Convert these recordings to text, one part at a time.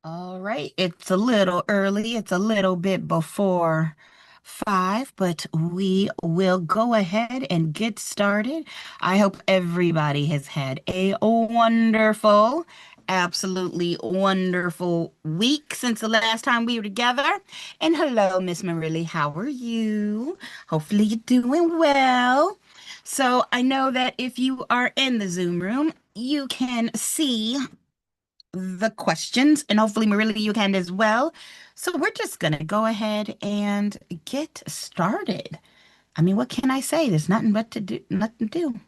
All right, it's a little early. It's a little bit before 5, but we will go ahead and get started. I hope everybody has had a wonderful, absolutely wonderful week since the last time we were together. And hello, Miss Marilyn, how are you? Hopefully you're doing well. So I know that if you are in the Zoom room, you can see the questions, and hopefully, Marilla, you can as well. So we're just gonna go ahead and get started. I mean, what can I say? There's nothing but to do, nothing to do.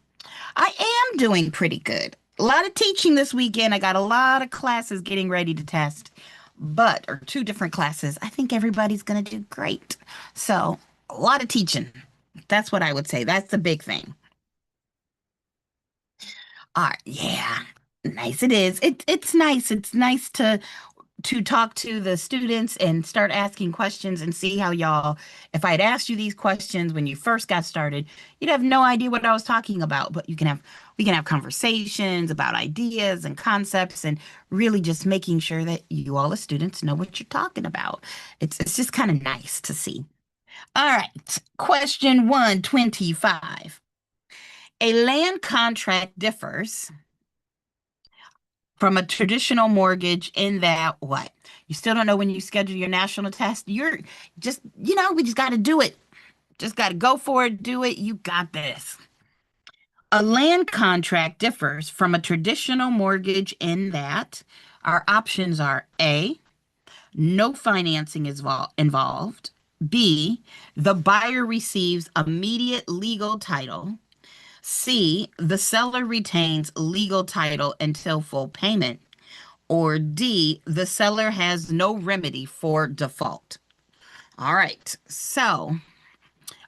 I am doing pretty good. A lot of teaching this weekend. I got a lot of classes getting ready to test, but or two different classes. I think everybody's gonna do great. So a lot of teaching. That's what I would say. That's the big thing. All right, yeah. Nice it is. It's nice. It's nice to talk to the students and start asking questions and see how y'all, if I had asked you these questions when you first got started, you'd have no idea what I was talking about, but we can have conversations about ideas and concepts and really just making sure that you all as students know what you're talking about. It's just kind of nice to see. All right, question 125. A land contract differs from a traditional mortgage in that what? You still don't know when you schedule your national test. You're just, we just got to do it. Just got to go for it, do it. You got this. A land contract differs from a traditional mortgage in that our options are A, no financing is involved. B, the buyer receives immediate legal title. C, the seller retains legal title until full payment. Or D, the seller has no remedy for default. All right. So,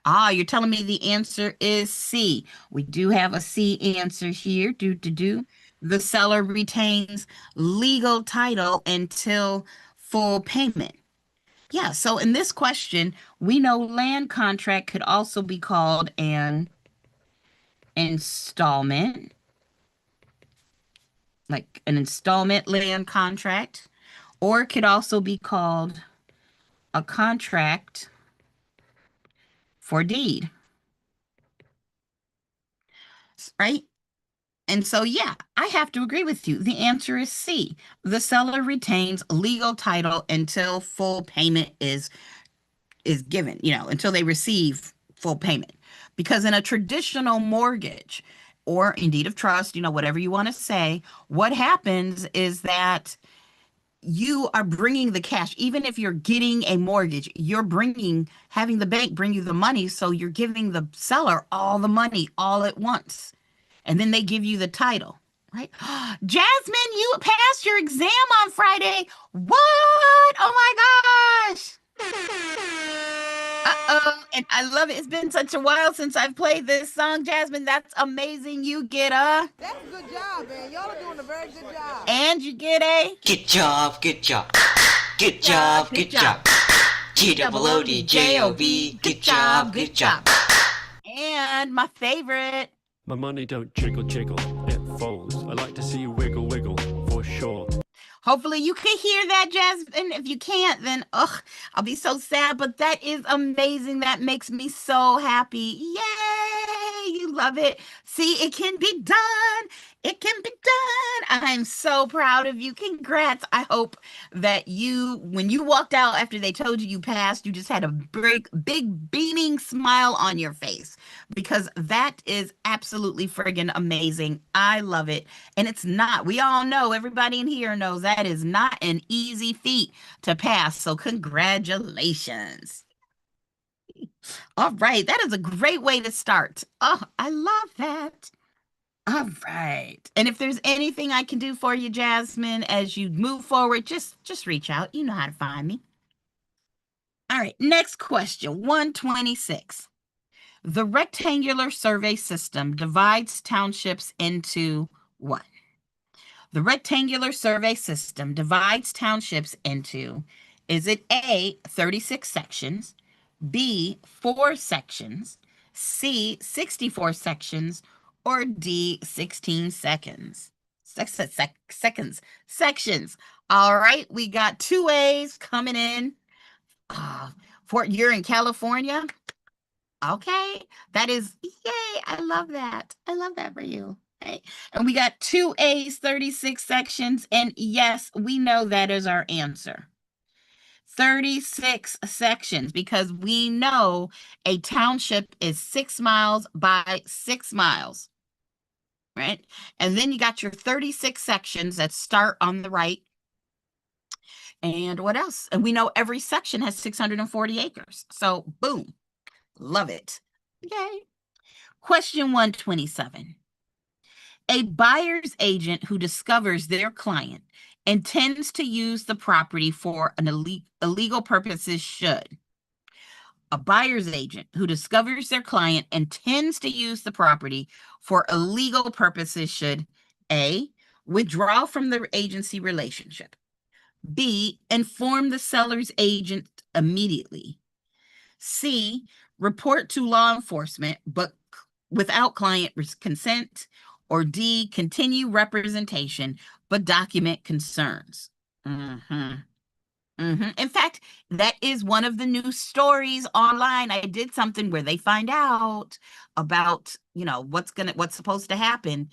you're telling me the answer is C. We do have a C answer here. Do. The seller retains legal title until full payment. Yeah. So in this question, we know land contract could also be called an installment, like an installment land contract, or it could also be called a contract for deed, right? And so, yeah, I have to agree with you. The answer is C. The seller retains legal title until full payment is given, until they receive full payment. Because in a traditional mortgage or in deed of trust, whatever you want to say, what happens is that you are bringing the cash. Even if you're getting a mortgage, having the bank bring you the money. So you're giving the seller all the money all at once. And then they give you the title, right? Jasmine, you passed your exam on Friday. What? Oh my gosh. Uh-oh. And I love it. It's been such a while since I've played this song, Jasmine. That's amazing. You get a. That's a good job, man. Y'all are doing a very good job. And you get a. Good job, good job. Good Job, job, good good job. job. G-double-O-D-J-O-B. Good job, good job. And my favorite. My money don't jiggle jiggle, it folds. I like to see you wiggle wiggle, for sure. Hopefully you can hear that, Jasmine. If you can't, then I'll be so sad. But that is amazing. That makes me so happy. Yay! You love it. See, it can be done. It can be done. I'm so proud of you. Congrats. I hope that when you walked out after they told you you passed, you just had a big beaming smile on your face because that is absolutely friggin' amazing. I love it. And it's not, we all know, everybody in here knows that is not an easy feat to pass. So, congratulations. All right. That is a great way to start. Oh, I love that. All right. And if there's anything I can do for you, Jasmine, as you move forward, just reach out. You know how to find me. All right. Next question, 126. The rectangular survey system divides townships into what? The rectangular survey system divides townships into, is it A, 36 sections, B, 4 sections, C, 64 sections, or D, 16 seconds? Seconds, sections. All right, we got 2As coming in. You're in California. Okay, that is, yay, I love that. I love that for you. Okay. And we got 2As, 36 sections, and yes, we know that is our answer. 36 sections, because we know a township is 6 miles by 6 miles, right? And then you got your 36 sections that start on the right. And what else? And we know every section has 640 acres. So boom, love it. Yay. Question 127. A buyer's agent who discovers their client intends to use the property for an illegal purposes should. A buyer's agent who discovers their client intends to use the property for illegal purposes should A, withdraw from the agency relationship, B, inform the seller's agent immediately, C, report to law enforcement but without client consent, or D, continue representation but document concerns. In fact, that is one of the news stories online. I did something where they find out about, what's supposed to happen.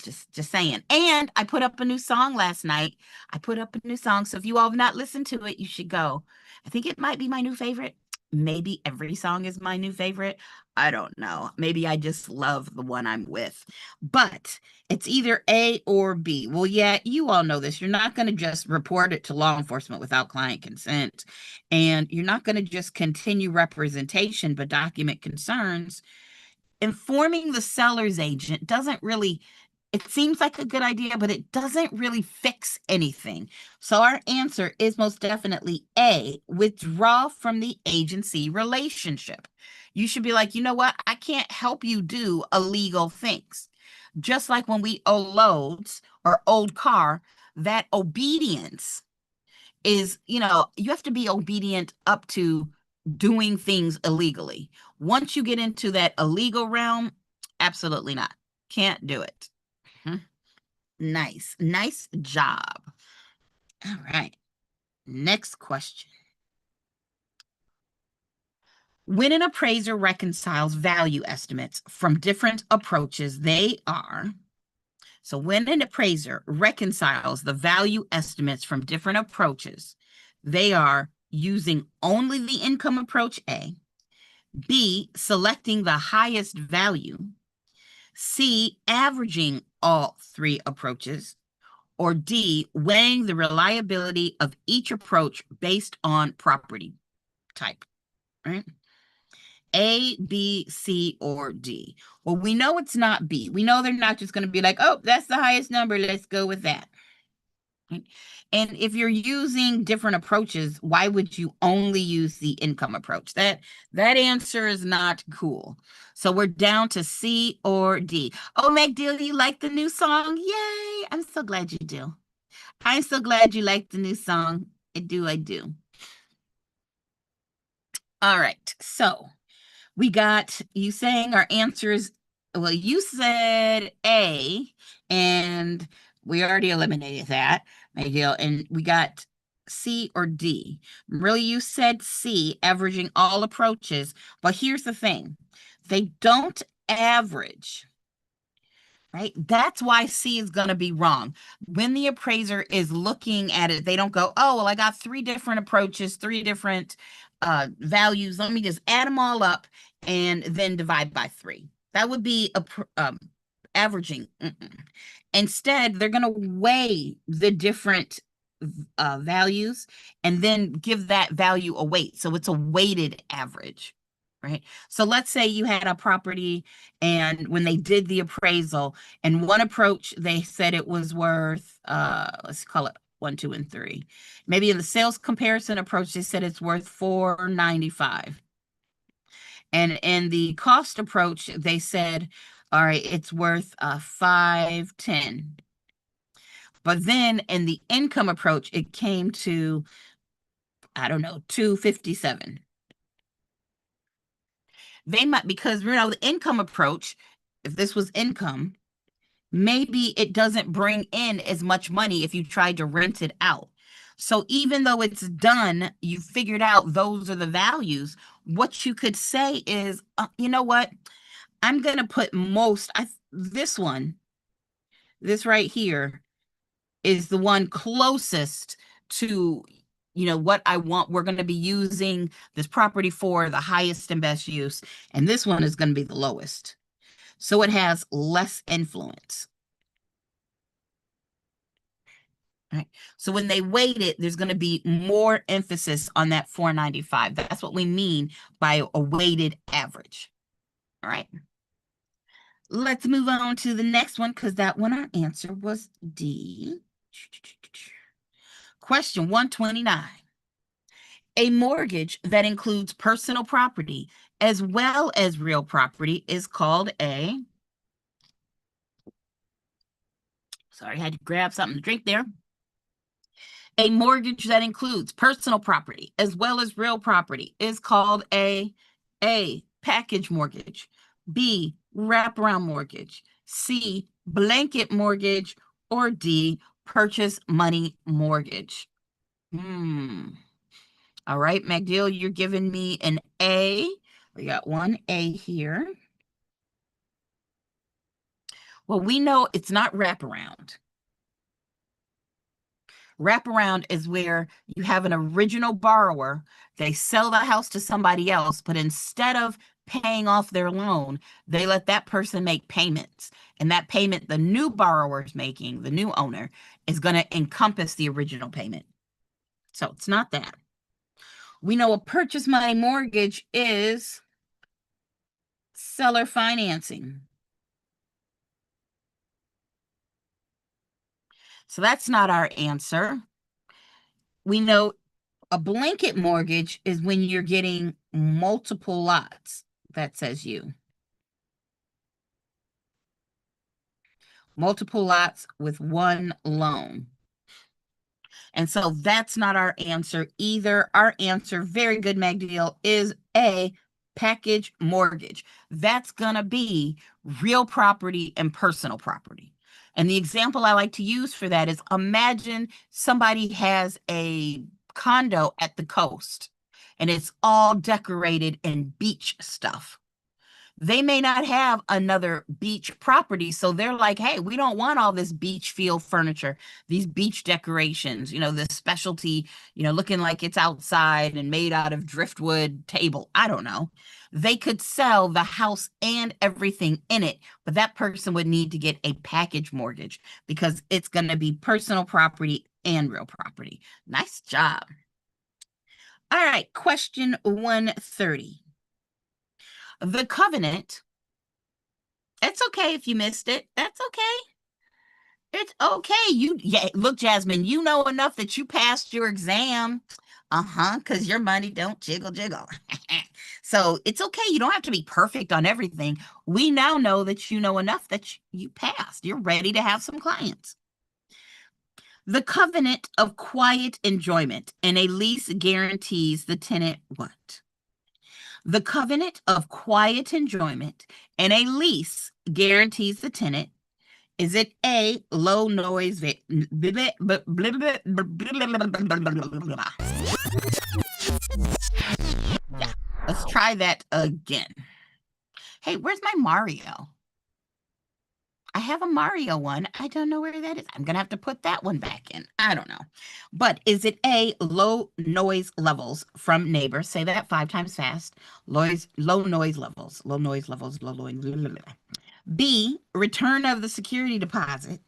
Just saying. And I put up a new song last night. I put up a new song. So if you all have not listened to it, you should go. I think it might be my new favorite. Maybe every song is my new favorite. I don't know. Maybe I just love the one I'm with. But it's either A or B. Well, yeah, you all know this. You're not going to just report it to law enforcement without client consent. And you're not going to just continue representation but document concerns. Informing the seller's agent doesn't really, it seems like a good idea, but it doesn't really fix anything. So our answer is most definitely A, withdraw from the agency relationship. You should be like, you know what? I can't help you do illegal things. Just like when we owe loads or old car, that obedience is, you have to be obedient up to doing things illegally. Once you get into that illegal realm, absolutely not. Can't do it. Nice job. All right, next question. When an appraiser reconciles value estimates from different approaches, so when an appraiser reconciles the value estimates from different approaches, they are using only the income approach A, B, selecting the highest value, C, averaging all 3 approaches, or D, weighing the reliability of each approach based on property type, right? A, B, C, or D. Well, we know it's not B. We know they're not just going to be like, oh, that's the highest number, let's go with that. Right? And if you're using different approaches, why would you only use the income approach? That answer is not cool. So we're down to C or D. Oh, MacDill, you like the new song? Yay! I'm so glad you do. I'm so glad you like the new song. I do. All right, so we got you saying our answers. Well, you said A, and we already eliminated that, MacDill, and we got C or D. Really, you said C, averaging all approaches, but here's the thing. They don't average, right? That's why C is going to be wrong. When the appraiser is looking at it, they don't go, oh, well, I got 3 different approaches, 3 different values. Let me just add them all up and then divide by 3. That would be averaging. Instead, they're going to weigh the different values and then give that value a weight. So it's a weighted average, right? So let's say you had a property and when they did the appraisal, and one approach, they said it was worth, let's call it 1, 2, and 3. Maybe in the sales comparison approach, they said it's worth $495. And in the cost approach, they said, all right, it's worth $510. But then in the income approach, it came to, I don't know, $257. They might, because the income approach, if this was income, maybe it doesn't bring in as much money if you tried to rent it out. So even though it's done, you figured out those are the values. What you could say is, you know what? I'm going to put this one, this right here is the one closest to, what I want. We're going to be using this property for the highest and best use. And this one is going to be the lowest. So it has less influence. Right. So when they weight it, there's going to be more emphasis on that 495. That's what we mean by a weighted average. All right. Let's move on to the next one, because that one, our answer was D. Question 129. A mortgage that includes personal property as well as real property is called a... Sorry, I had to grab something to drink there. A mortgage that includes personal property as well as real property is called a package mortgage, B, wraparound mortgage, C, blanket mortgage, or D, purchase money mortgage. All right, MacDill, you're giving me an A. We got one A here. Well, we know it's not wraparound. Wraparound is where you have an original borrower, they sell the house to somebody else, but instead of paying off their loan, they let that person make payments. And that payment the new borrower is making, the new owner, is going to encompass the original payment. So it's not that. We know a purchase money mortgage is seller financing. So that's not our answer. We know a blanket mortgage is when you're getting multiple lots. That says you. Multiple lots with one loan. And so that's not our answer either. Our answer, very good, MacDill, is A, package mortgage. That's going to be real property and personal property. And the example I like to use for that is, imagine somebody has a condo at the coast and it's all decorated in beach stuff. They may not have another beach property, so they're like, hey, we don't want all this beach feel furniture, these beach decorations, this specialty, looking like it's outside and made out of driftwood table. I don't know. They could sell the house and everything in it, but that person would need to get a package mortgage because it's going to be personal property and real property. Nice job. All right, question 130. The covenant, it's okay if you missed it. That's okay. It's okay. Look, Jasmine, you know enough that you passed your exam. Because your money don't jiggle. So it's okay. You don't have to be perfect on everything. We now know that you know enough that you passed. You're ready to have some clients. The covenant of quiet enjoyment in a lease guarantees the tenant what? The covenant of quiet enjoyment in a lease guarantees the tenant. Is it A, low noise? Yeah, let's try that again. Hey, where's my Mario? I have a Mario one. I don't know where that is. I'm going to have to put that one back in. I don't know. But is it A, low noise levels from neighbors? Say that 5 times fast. Low noise levels. Low noise levels. B, return of the security deposit.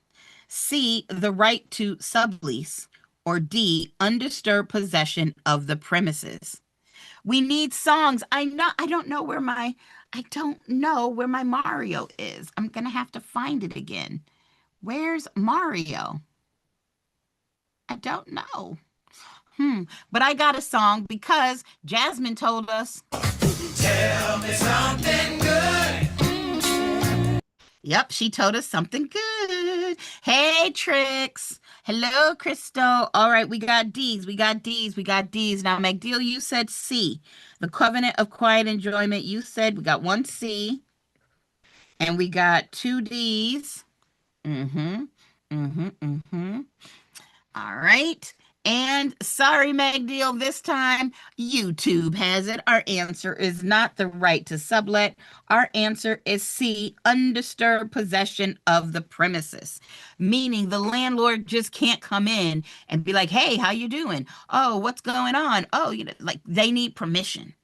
C, the right to sublease. Or D, undisturbed possession of the premises. We need songs. I don't know where my Mario is. I'm going to have to find it again. Where's Mario? I don't know. But I got a song because Jasmine told us. Tell me something good. Yep, she told us something good. Hey, Trix. Hello, Crystal. All right, we got D's. Now, MacDill, you said C. The covenant of quiet enjoyment, you said we got 1 C. And we got 2 D's. All right. And sorry, Meg Deal, this time YouTube has it. Our answer is not the right to sublet. Our answer is C, undisturbed possession of the premises, meaning the landlord just can't come in and be like, hey, how you doing? Oh, what's going on? Oh, like they need permission.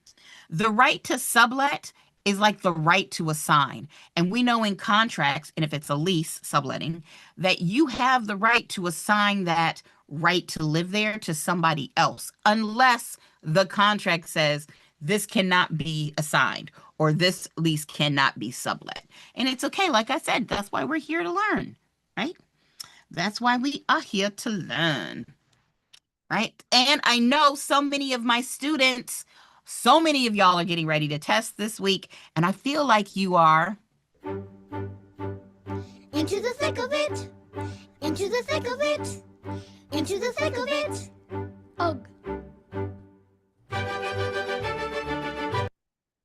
The right to sublet is like the right to assign. And we know in contracts, and if it's a lease, subletting, that you have the right to assign that right to live there to somebody else, unless the contract says this cannot be assigned or this lease cannot be sublet. And it's okay. Like I said, that's why we're here to learn, right? That's why we are here to learn, right? And I know so many of my students, so many of y'all are getting ready to test this week, and I feel like you are into the thick of it, into the thick of it, into the thick of it. Ugh.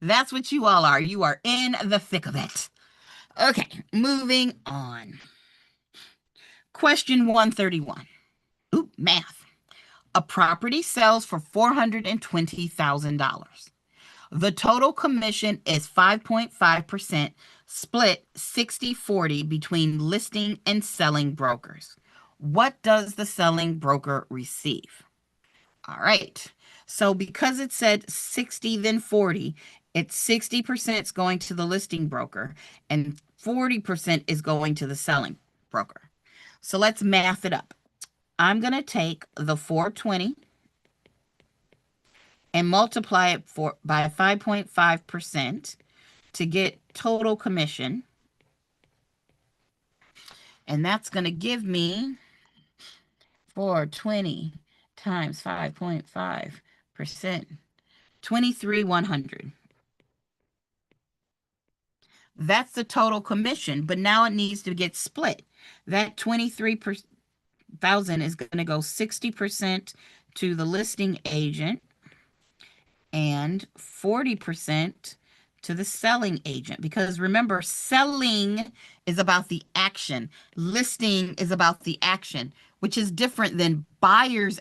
That's what you all are. You are in the thick of it. Okay, moving on. Question 131. Ooh, math. A property sells for $420,000. The total commission is 5.5%, split 60-40 between listing and selling brokers. What does the selling broker receive? All right. So because it said 60, then 40, it's 60% is going to the listing broker and 40% is going to the selling broker. So let's math it up. I'm going to take the 420 and multiply it by 5.5% to get total commission. And that's going to give me 420 times 5.5%, 23,100. That's the total commission, but now it needs to get split. That 23,000 is going to go 60% to the listing agent and 40% to the selling agent. Because remember, selling is about the action. Listing is about the action, which is different than buyer's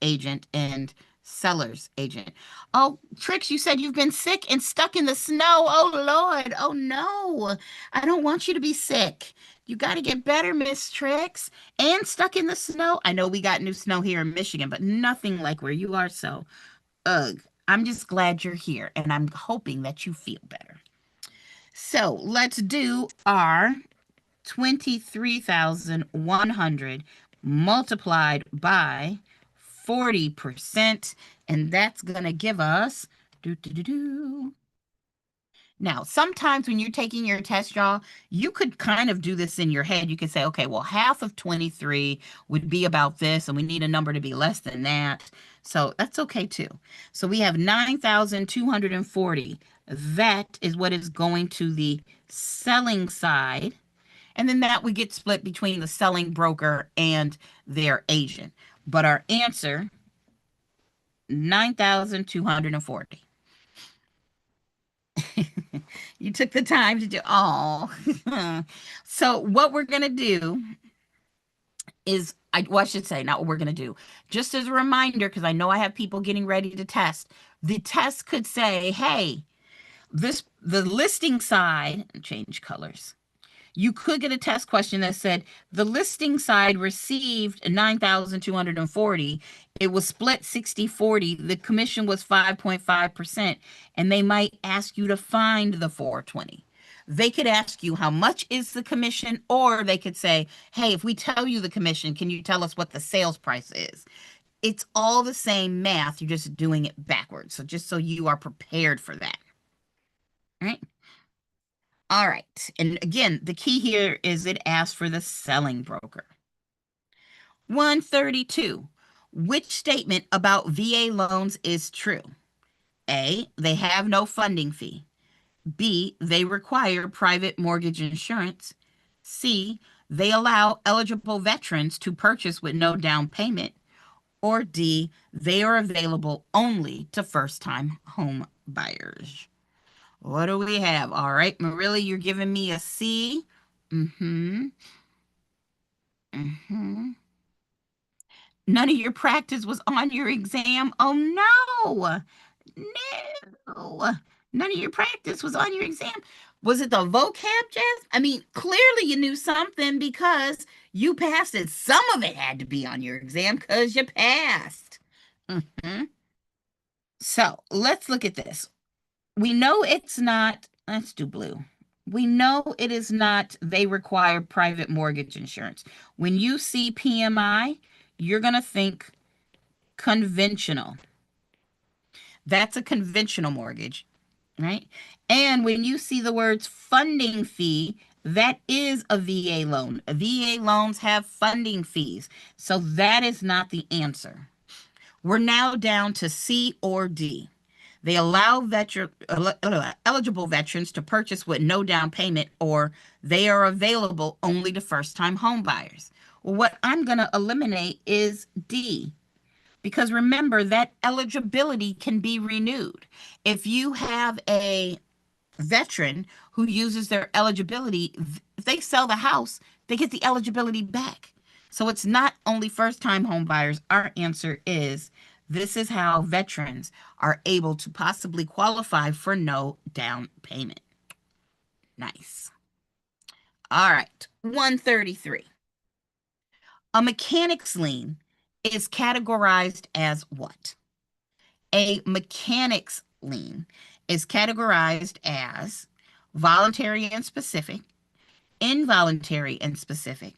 agent and seller's agent. Oh, Trix, you said you've been sick and stuck in the snow. Oh, Lord. Oh, no. I don't want you to be sick. You got to get better, Miss Trix. And stuck in the snow. I know we got new snow here in Michigan, but nothing like where you are. So, ugh. I'm just glad you're here, and I'm hoping that you feel better. So let's do our 23,100 multiplied by 40%, and that's going to give us Now, sometimes when you're taking your test, y'all, you could kind of do this in your head. You could say, okay, well, half of 23 would be about this, and we need a number to be less than that. So that's okay, too. So we have 9,240. That is what is going to the selling side. And then that would get split between the selling broker and their agent. But our answer, 9,240. You took the time to do, oh. So what we're going to do is, I should say, not what we're going to do. Just as a reminder, because I know I have people getting ready to test. The test could say, hey, the listing side, change colors. You could get a test question that said the listing side received 9,240. It was split 60-40. The commission was 5.5%. And they might ask you to find the 420. They could ask you how much is the commission, or they could say, hey, if we tell you the commission, can you tell us what the sales price is? It's all the same math. You're just doing it backwards. So just so you are prepared for that. All right. All right. And again, the key here is it asks for the selling broker. 132. Which statement about VA loans is true? A, they have no funding fee. B, they require private mortgage insurance. C, they allow eligible veterans to purchase with no down payment. Or D, they are available only to first-time home buyers. What do we have? All right, Marilla, you're giving me a C. None of your practice was on your exam. Oh no. No. None of your practice was on your exam. Was it the vocab, Jazz? I mean, clearly you knew something because you passed it. Some of it had to be on your exam because you passed. So let's look at this. We know it's not, let's do blue. We know it is not, they require private mortgage insurance. When you see PMI, you're going to think conventional. That's a conventional mortgage, right? And when you see the words funding fee, that is a VA loan. VA loans have funding fees. So that is not the answer. We're now down to C or D. They allow eligible veterans to purchase with no down payment, or they are available only to first-time home buyers. Well, what I'm going to eliminate is D, because remember that eligibility can be renewed. If you have a veteran who uses their eligibility, if they sell the house, they get the eligibility back. So it's not only first-time home buyers. Our answer is this is how veterans are able to possibly qualify for no down payment. Nice. All right, 133. A mechanic's lien is categorized as what? A mechanic's lien is categorized as voluntary and specific, involuntary and specific,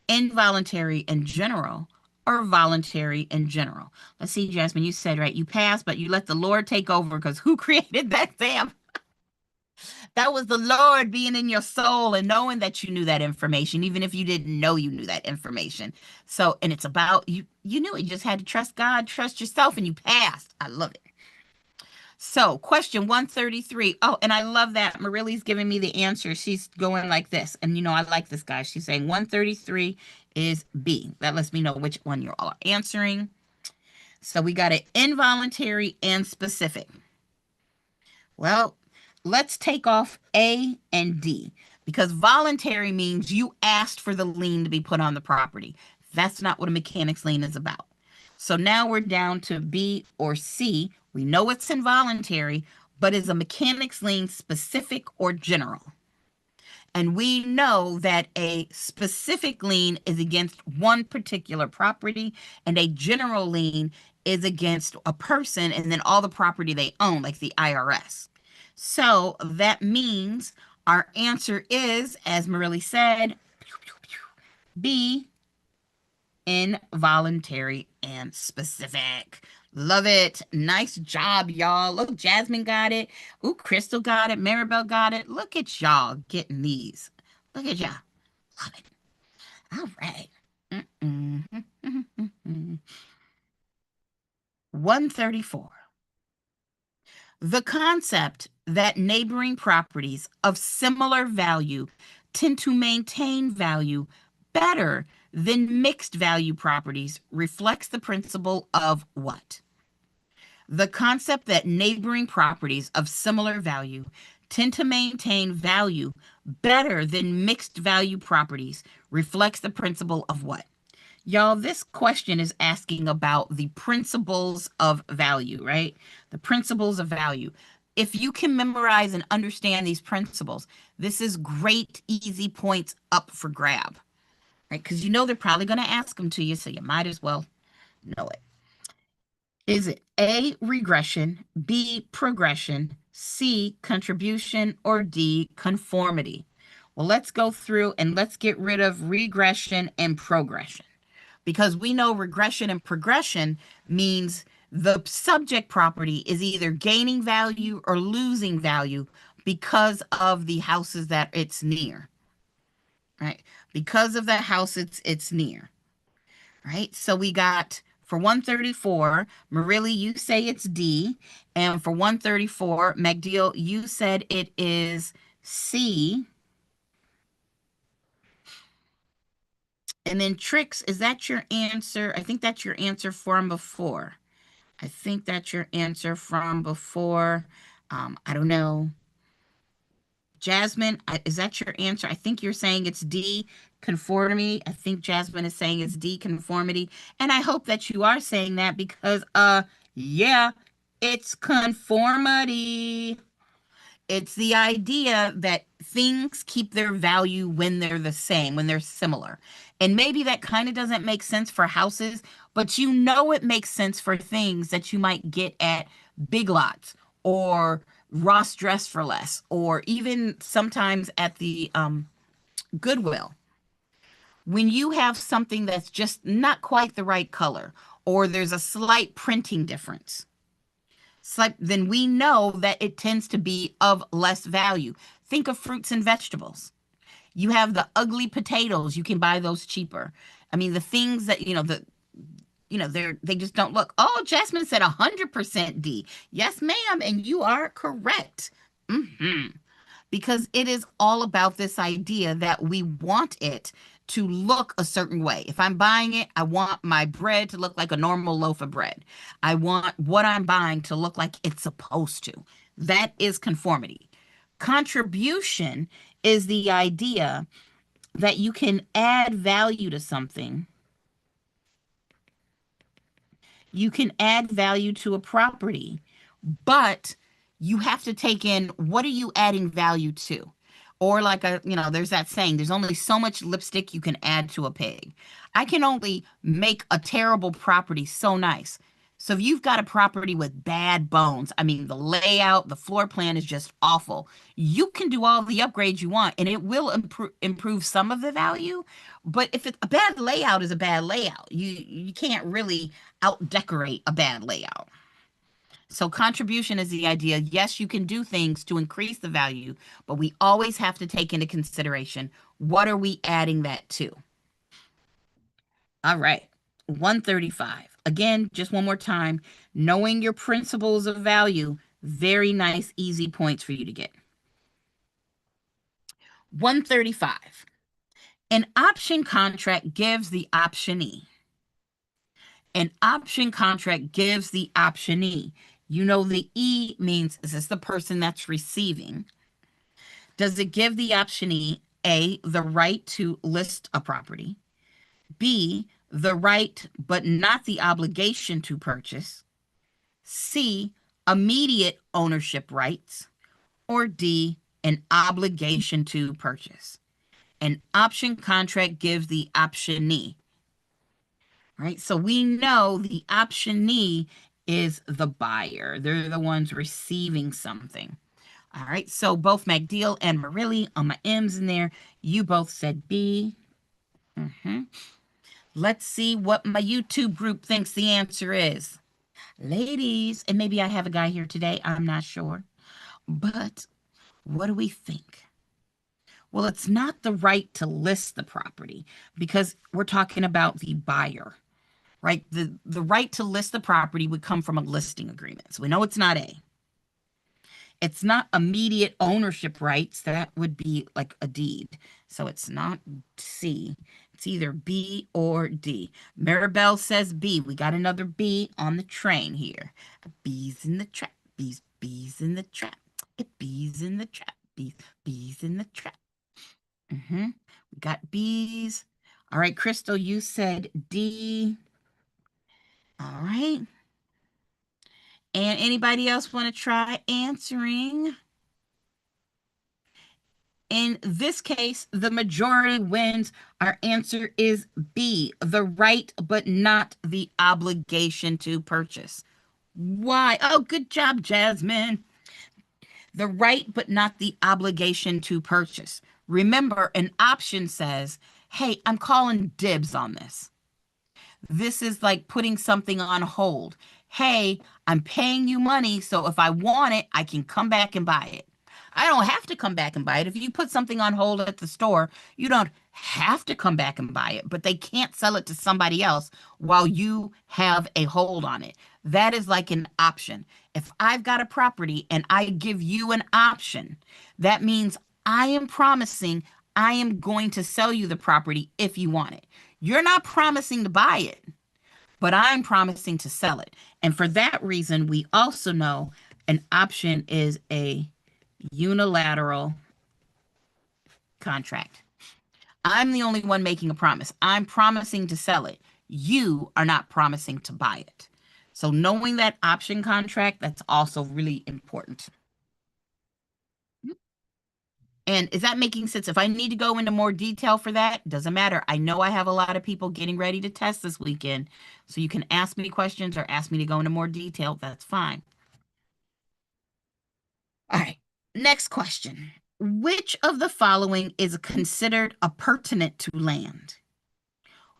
involuntary and general, or voluntary in general. Let's see, Jasmine, you said, right, you passed, but you let the Lord take over, because who created that exam? That was the Lord being in your soul and knowing that you knew that information, even if you didn't know you knew that information. So, and it's about, you knew it. You just had to trust God, trust yourself, and you passed. I love it. So question 133. Oh, and I love that Marili's giving me the answer. She's going like this. And you know, I like this guy. She's saying 133 is B. That lets me know which one you're all answering. So we got it involuntary and specific. Well, let's take off A and D, because voluntary means you asked for the lien to be put on the property. That's not what a mechanic's lien is about. So now we're down to B or C. We know it's involuntary, but is a mechanic's lien specific or general? And we know that a specific lien is against one particular property, and a general lien is against a person and then all the property they own, like the IRS. So that means our answer is, as Marili said, B, involuntary and specific. Love it. Nice job, y'all. Look, Jasmine got it. Ooh, Crystal got it. Maribel got it. Look at y'all getting these. Look at y'all. Love it. All right. 134. The concept that neighboring properties of similar value tend to maintain value better than mixed value properties reflects the principle of what? The concept that neighboring properties of similar value tend to maintain value better than mixed value properties reflects the principle of what? Y'all, this question is asking about the principles of value, right? The principles of value. If you can memorize and understand these principles, this is great, easy points up for grab, right? Because you know they're probably going to ask them to you, so you might as well know it. Is it A, regression, B, progression, C, contribution, or D, conformity? Well, let's go through and let's get rid of regression and progression, because we know regression and progression means the subject property is either gaining value or losing value because of the houses that it's near, right? Because of the house it's near, right? So we got, for 134, Marili, you say it's D. And for 134, MacDeal, you said it is C. And then Trix, is that your answer? I think that's your answer from before. I think that's your answer from before. I don't know. Jasmine, is that your answer? I think you're saying it's D, conformity. I think Jasmine is saying it's D, conformity. And I hope that you are saying that because, yeah, it's conformity. It's the idea that things keep their value when they're the same, when they're similar. And maybe that kind of doesn't make sense for houses, but you know it makes sense for things that you might get at Big Lots or Ross Dress for Less, or even sometimes at the Goodwill. When you have something that's just not quite the right color, or there's a slight printing difference, then we know that it tends to be of less value. Think of fruits and vegetables. You have the ugly potatoes, you can buy those cheaper. I mean, the things that, they just don't look. Oh, Jasmine said 100% D. Yes, ma'am, and you are correct. Because it is all about this idea that we want it to look a certain way. If I'm buying it, I want my bread to look like a normal loaf of bread. I want what I'm buying to look like it's supposed to. That is conformity. Contribution is the idea that you can add value to something. You can add value to a property, but you have to take in, what are you adding value to? Or like there's that saying, there's only so much lipstick you can add to a pig. I can only make a terrible property so nice. So if you've got a property with bad bones, I mean, the layout, the floor plan is just awful. You can do all the upgrades you want, and it will improve some of the value. But if it's a bad layout is a bad layout. You can't really out decorate a bad layout. So contribution is the idea. Yes, you can do things to increase the value, but we always have to take into consideration, what are we adding that to? All right, 135. Again, just one more time, knowing your principles of value, very nice, easy points for you to get. 135. An option contract gives the optionee. An option contract gives the optionee. You know, the E means, is this the person that's receiving? Does it give the optionee, A, the right to list a property, B, the right but not the obligation to purchase, C, immediate ownership rights, or D, an obligation to purchase? An option contract gives the optionee. Right? So we know the optionee is the buyer. They're the ones receiving something. All right. So both MacDeal and Marilli, on my M's in there, you both said B. Let's see what my YouTube group thinks the answer is. Ladies, and maybe I have a guy here today, I'm not sure. But what do we think? Well, it's not the right to list the property because we're talking about the buyer. Right? The right to list the property would come from a listing agreement. So we know it's not A. It's not immediate ownership rights. That would be like a deed. So it's not C. It's either B or D. Maribel says B. We got another B on the train here. Bees in the trap. Bees in the trap. Bees in the trap. Bees in the trap. We got bees. All right, Crystal, you said D. All right. And anybody else want to try answering? In this case, the majority wins. Our answer is B, the right but not the obligation to purchase. Why? Oh, good job, Jasmine. The right but not the obligation to purchase. Remember, an option says, hey, I'm calling dibs on this. This is like putting something on hold. Hey, I'm paying you money, so if I want it, I can come back and buy it. I don't have to come back and buy it. If you put something on hold at the store, you don't have to come back and buy it, but they can't sell it to somebody else while you have a hold on it. That is like an option. If I've got a property and I give you an option, that means I am promising I am going to sell you the property if you want it. You're not promising to buy it, but I'm promising to sell it. And for that reason, we also know an option is a unilateral contract. I'm the only one making a promise. I'm promising to sell it. You are not promising to buy it. So knowing that option contract, that's also really important. And is that making sense? If I need to go into more detail for that, doesn't matter. I know I have a lot of people getting ready to test this weekend. So you can ask me questions or ask me to go into more detail. That's fine. All right. Next question. Which of the following is considered appurtenant to land?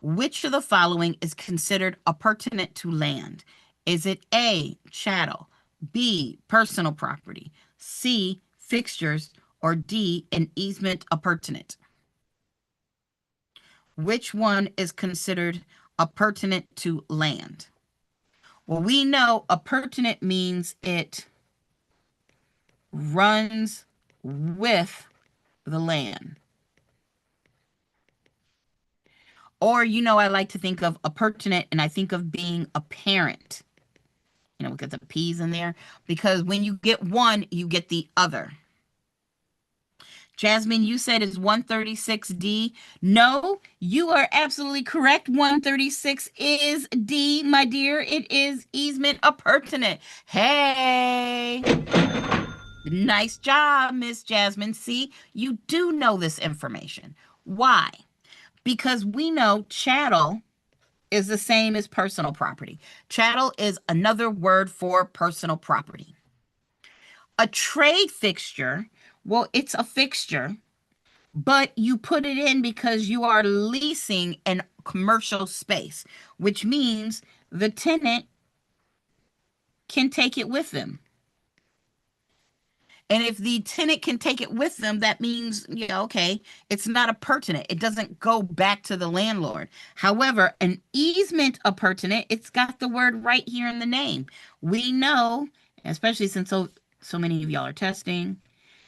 Which of the following is considered appurtenant to land? Is it A, chattel, B, personal property, C, fixtures, or D, an easement appurtenant? Which one is considered appurtenant to land? Well, we know appurtenant means it runs with the land. Or, I like to think of appurtenant and I think of being apparent. We got the P's in there because when you get one, you get the other. Jasmine, you said it's 136D. No, you are absolutely correct. 136 is D, my dear. It is easement appurtenant. Hey. Nice job, Miss Jasmine. See, you do know this information. Why? Because we know chattel is the same as personal property. Chattel is another word for personal property. A trade fixture, well, it's a fixture, but you put it in because you are leasing a commercial space, which means the tenant can take it with them. And if the tenant can take it with them, that means, okay, it's not appurtenant. It doesn't go back to the landlord. However, an easement appurtenant, it's got the word right here in the name. We know, especially since so many of y'all are testing,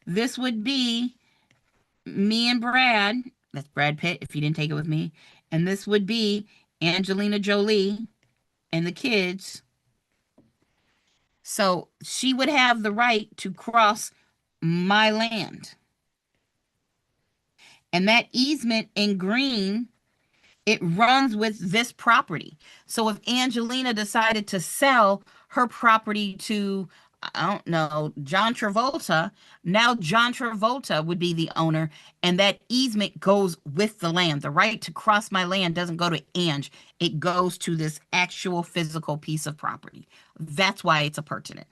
this would be me and Brad. That's Brad Pitt, if you didn't take it with me. And this would be Angelina Jolie and the kids. So she would have the right to cross my land. And that easement in green, it runs with this property. So if Angelina decided to sell her property to, I don't know, John Travolta, now John Travolta would be the owner, and that easement goes with the land. The right to cross my land doesn't go to Ange. It goes to this actual physical piece of property. That's why it's appurtenant.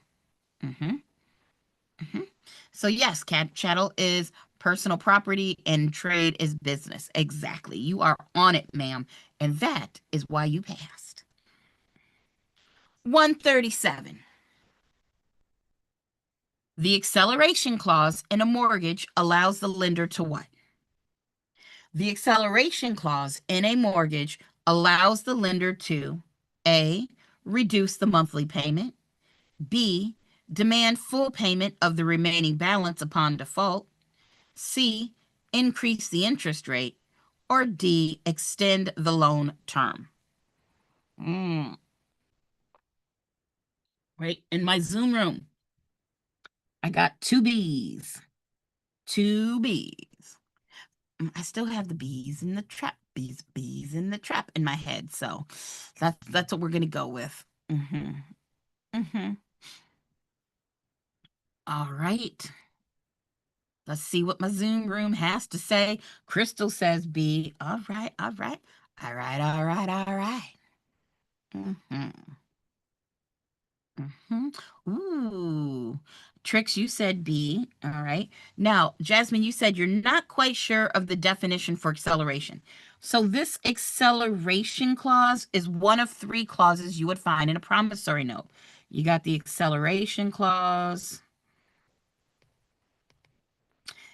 So yes, chattel is personal property and trade is business. Exactly. You are on it, ma'am. And that is why you passed. 137. The acceleration clause in a mortgage allows the lender to what? The acceleration clause in a mortgage allows the lender to A, reduce the monthly payment, B, demand full payment of the remaining balance upon default, C, increase the interest rate, or D, extend the loan term. Right, in my Zoom room, I got two B's. I still have the bees in the trap, bees in the trap in my head. So that's what we're going to go with. All right. Let's see what my Zoom room has to say. Crystal says B. All right. Ooh. Trix, you said B. All right. Now, Jasmine, you said you're not quite sure of the definition for acceleration. So this acceleration clause is one of three clauses you would find in a promissory note. You got the acceleration clause.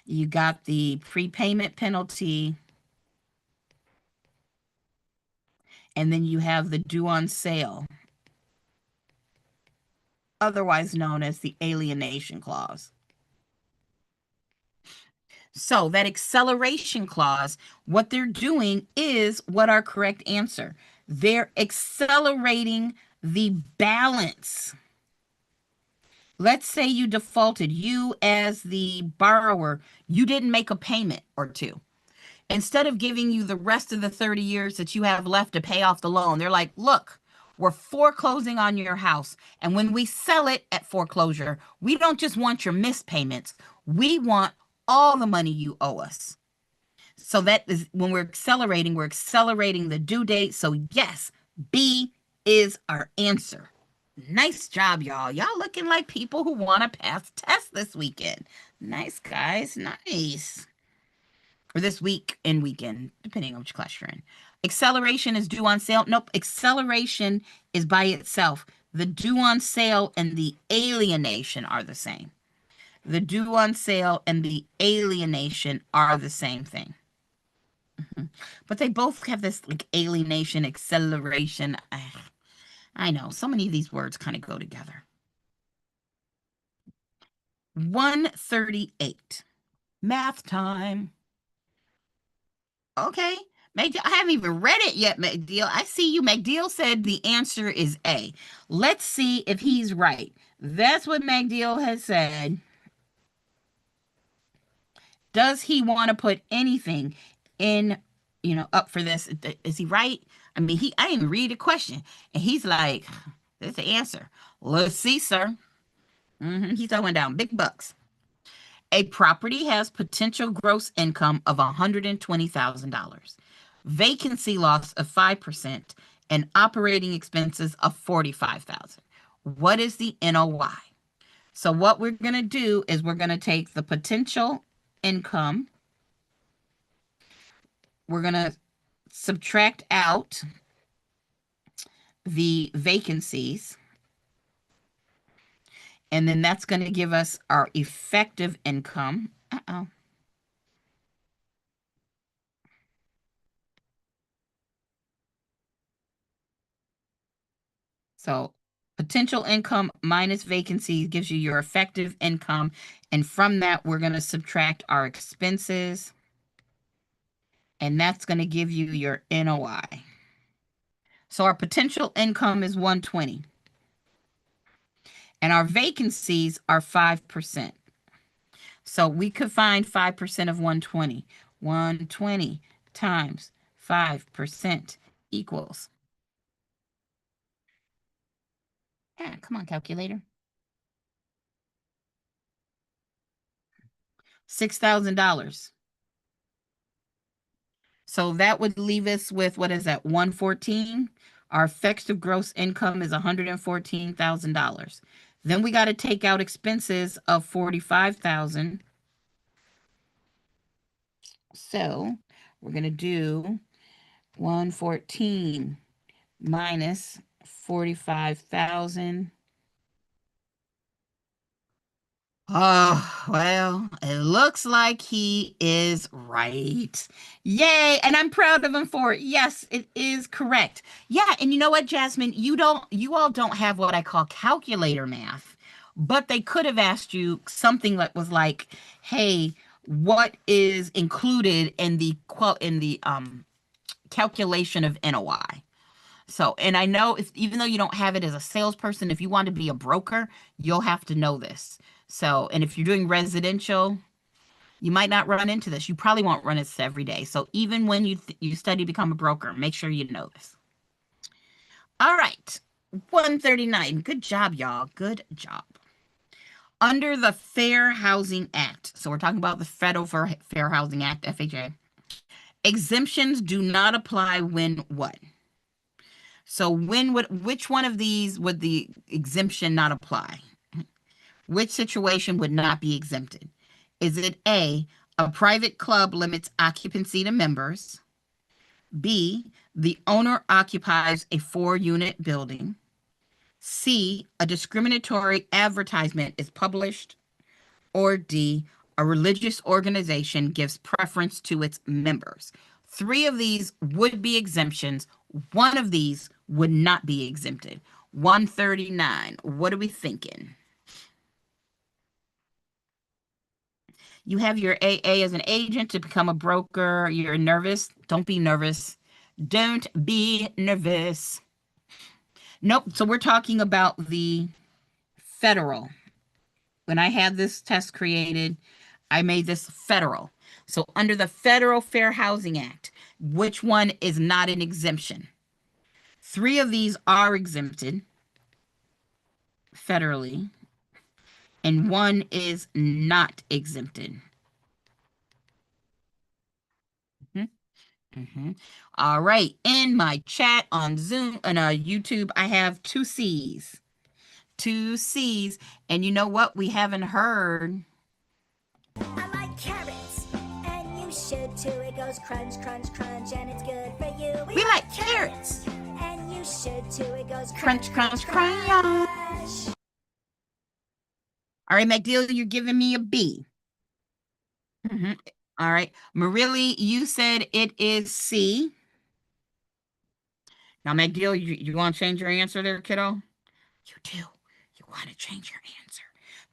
You got the prepayment penalty. And then you have the due on sale, otherwise known as the alienation clause. So that acceleration clause, what they're doing is what our correct answer. They're accelerating the balance Let's say you defaulted. You, as the borrower, you didn't make a payment or two. Instead of giving you the rest of the 30 years that you have left to pay off the loan, they're like, look, we're foreclosing on your house. And when we sell it at foreclosure, we don't just want your missed payments. We want all the money you owe us. So that is when we're accelerating the due date. So yes, B is our answer. Nice job, y'all. Y'all looking like people who want to pass tests this weekend. Nice, guys. Nice. Or this week and weekend, depending on which class you're in. Acceleration is due on sale. Nope, acceleration is by itself. The due on sale and the alienation are the same. The due on sale and the alienation are the same thing. But they both have this like alienation, acceleration. I know, so many of these words kind of go together. 138. Math time. Okay. McDeal, I haven't even read it yet, McDeal. I see you. McDeal said the answer is A. Let's see if he's right. That's what McDeal has said. Does he want to put anything in, up for this? Is he right? I mean, I didn't read the question. And he's like, that's the answer. Let's see, sir. He's throwing down big bucks. A property has potential gross income of $120,000, vacancy loss of 5%, and operating expenses of $45,000. What is the NOI? So what we're going to do is we're going to take the potential income. We're going to subtract out the vacancies. And then that's going to give us our effective income. So potential income minus vacancies gives you your effective income. And from that, we're going to subtract our expenses. And that's going to give you your NOI. So our potential income is 120. And our vacancies are 5%. So we could find 5% of 120. 120 times 5% equals. Yeah, come on, calculator. $6,000. So that would leave us with, what is that, 114? Our effective gross income is $114,000. Then we got to take out expenses of $45,000. So we're going to do 114 minus 45,000. Oh, well, it looks like he is right. Yay. And I'm proud of him for it. Yes, it is correct. Yeah. And you know what, Jasmine, you all don't have what I call calculator math, but they could have asked you something that was like, hey, what is included in the calculation of NOI? So, and I know even though you don't have it as a salesperson, if you want to be a broker, you'll have to know this. So, and if you're doing residential, you might not run into this. You probably won't run into this every day. So even when you study to become a broker, make sure you know this. All right, 139. Good job, y'all. Good job. Under the Fair Housing Act, so we're talking about the Federal Fair Housing Act, FHA, exemptions do not apply when what? So which one of these would the exemption not apply? Which situation would not be exempted? Is it A, a private club limits occupancy to members? B, the owner occupies a 4-unit building? C, a discriminatory advertisement is published? Or D, a religious organization gives preference to its members? 3 of these would be exemptions. 1 of these would not be exempted. 139. What are we thinking? You have your AA as an agent to become a broker. You're nervous. Don't be nervous. Don't be nervous. Nope. So we're talking about the federal when I had this test created, I made this federal. So under the Federal Fair Housing Act, which one is not an exemption? 3 of these are exempted federally, and 1 is not exempted. All right. In my chat on Zoom and YouTube, I have 2 C's. 2 C's. And you know what? We haven't heard. I like carrots, and you should too. It goes crunch, crunch, crunch, and it's good for you. We like carrots. And you should too. It goes Crunch, crunch, crunch. All right, MacDeal, you're giving me a B. All right. Marilli, you said it is C. Now, MacDeal, you want to change your answer there, kiddo? You do. You want to change your answer.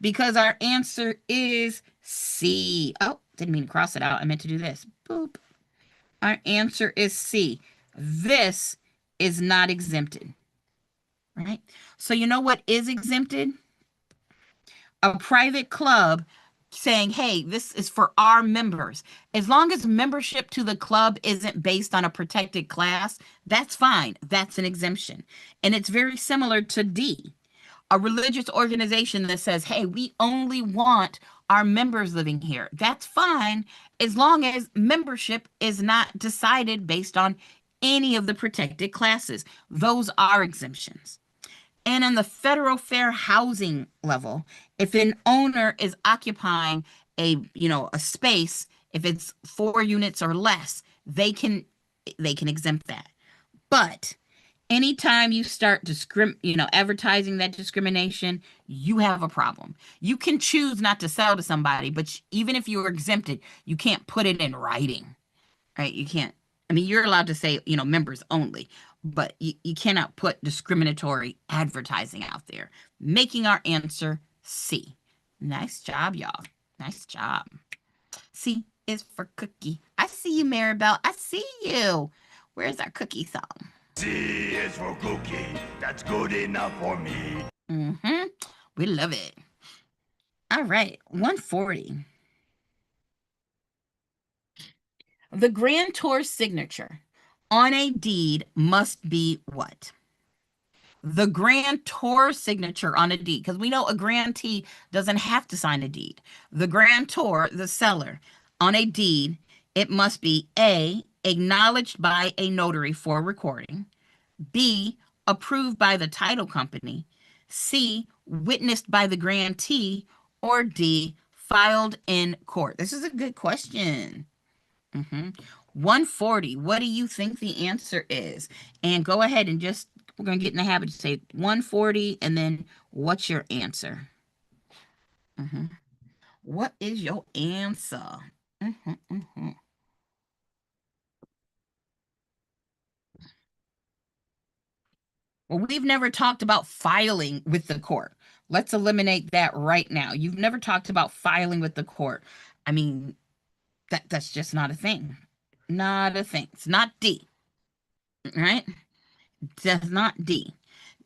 Because our answer is C. Oh, didn't mean to cross it out. I meant to do this. Boop. Our answer is C. This is not exempted. Right? So you know what is exempted? A private club saying, hey, this is for our members. As long as membership to the club isn't based on a protected class, that's fine. That's an exemption. And it's very similar to D. A religious organization that says, hey, we only want our members living here. That's fine, as long as membership is not decided based on any of the protected classes. Those are exemptions. And on the federal fair housing level, if an owner is occupying a space, if it's 4 units or less, they can exempt that. But anytime you start advertising that discrimination, you have a problem. You can choose not to sell to somebody, but even if you're exempted, you can't put it in writing, right? You can't. I mean, you're allowed to say, members only, but you cannot put discriminatory advertising out there, making our answer C. Nice job, y'all. Nice job. C is for cookie. I see you, Maribel. I see you. Where's our cookie song? C is for cookie. That's good enough for me. We love it. All right, 140. The grantor's signature on a deed must be what? The grantor's signature on a deed, because we know a grantee doesn't have to sign a deed. The grantor, the seller, on a deed, it must be A, acknowledged by a notary for recording, B, approved by the title company, C, witnessed by the grantee, or D, filed in court. This is a good question. 140. What do you think the answer is? And go ahead and we're going to get in the habit to say 140 and then what's your answer? What is your answer? Well, we've never talked about filing with the court. Let's eliminate that right now. You've never talked about filing with the court. I mean, that's just not a thing. Not a thing. It's not D. Right? That's not D.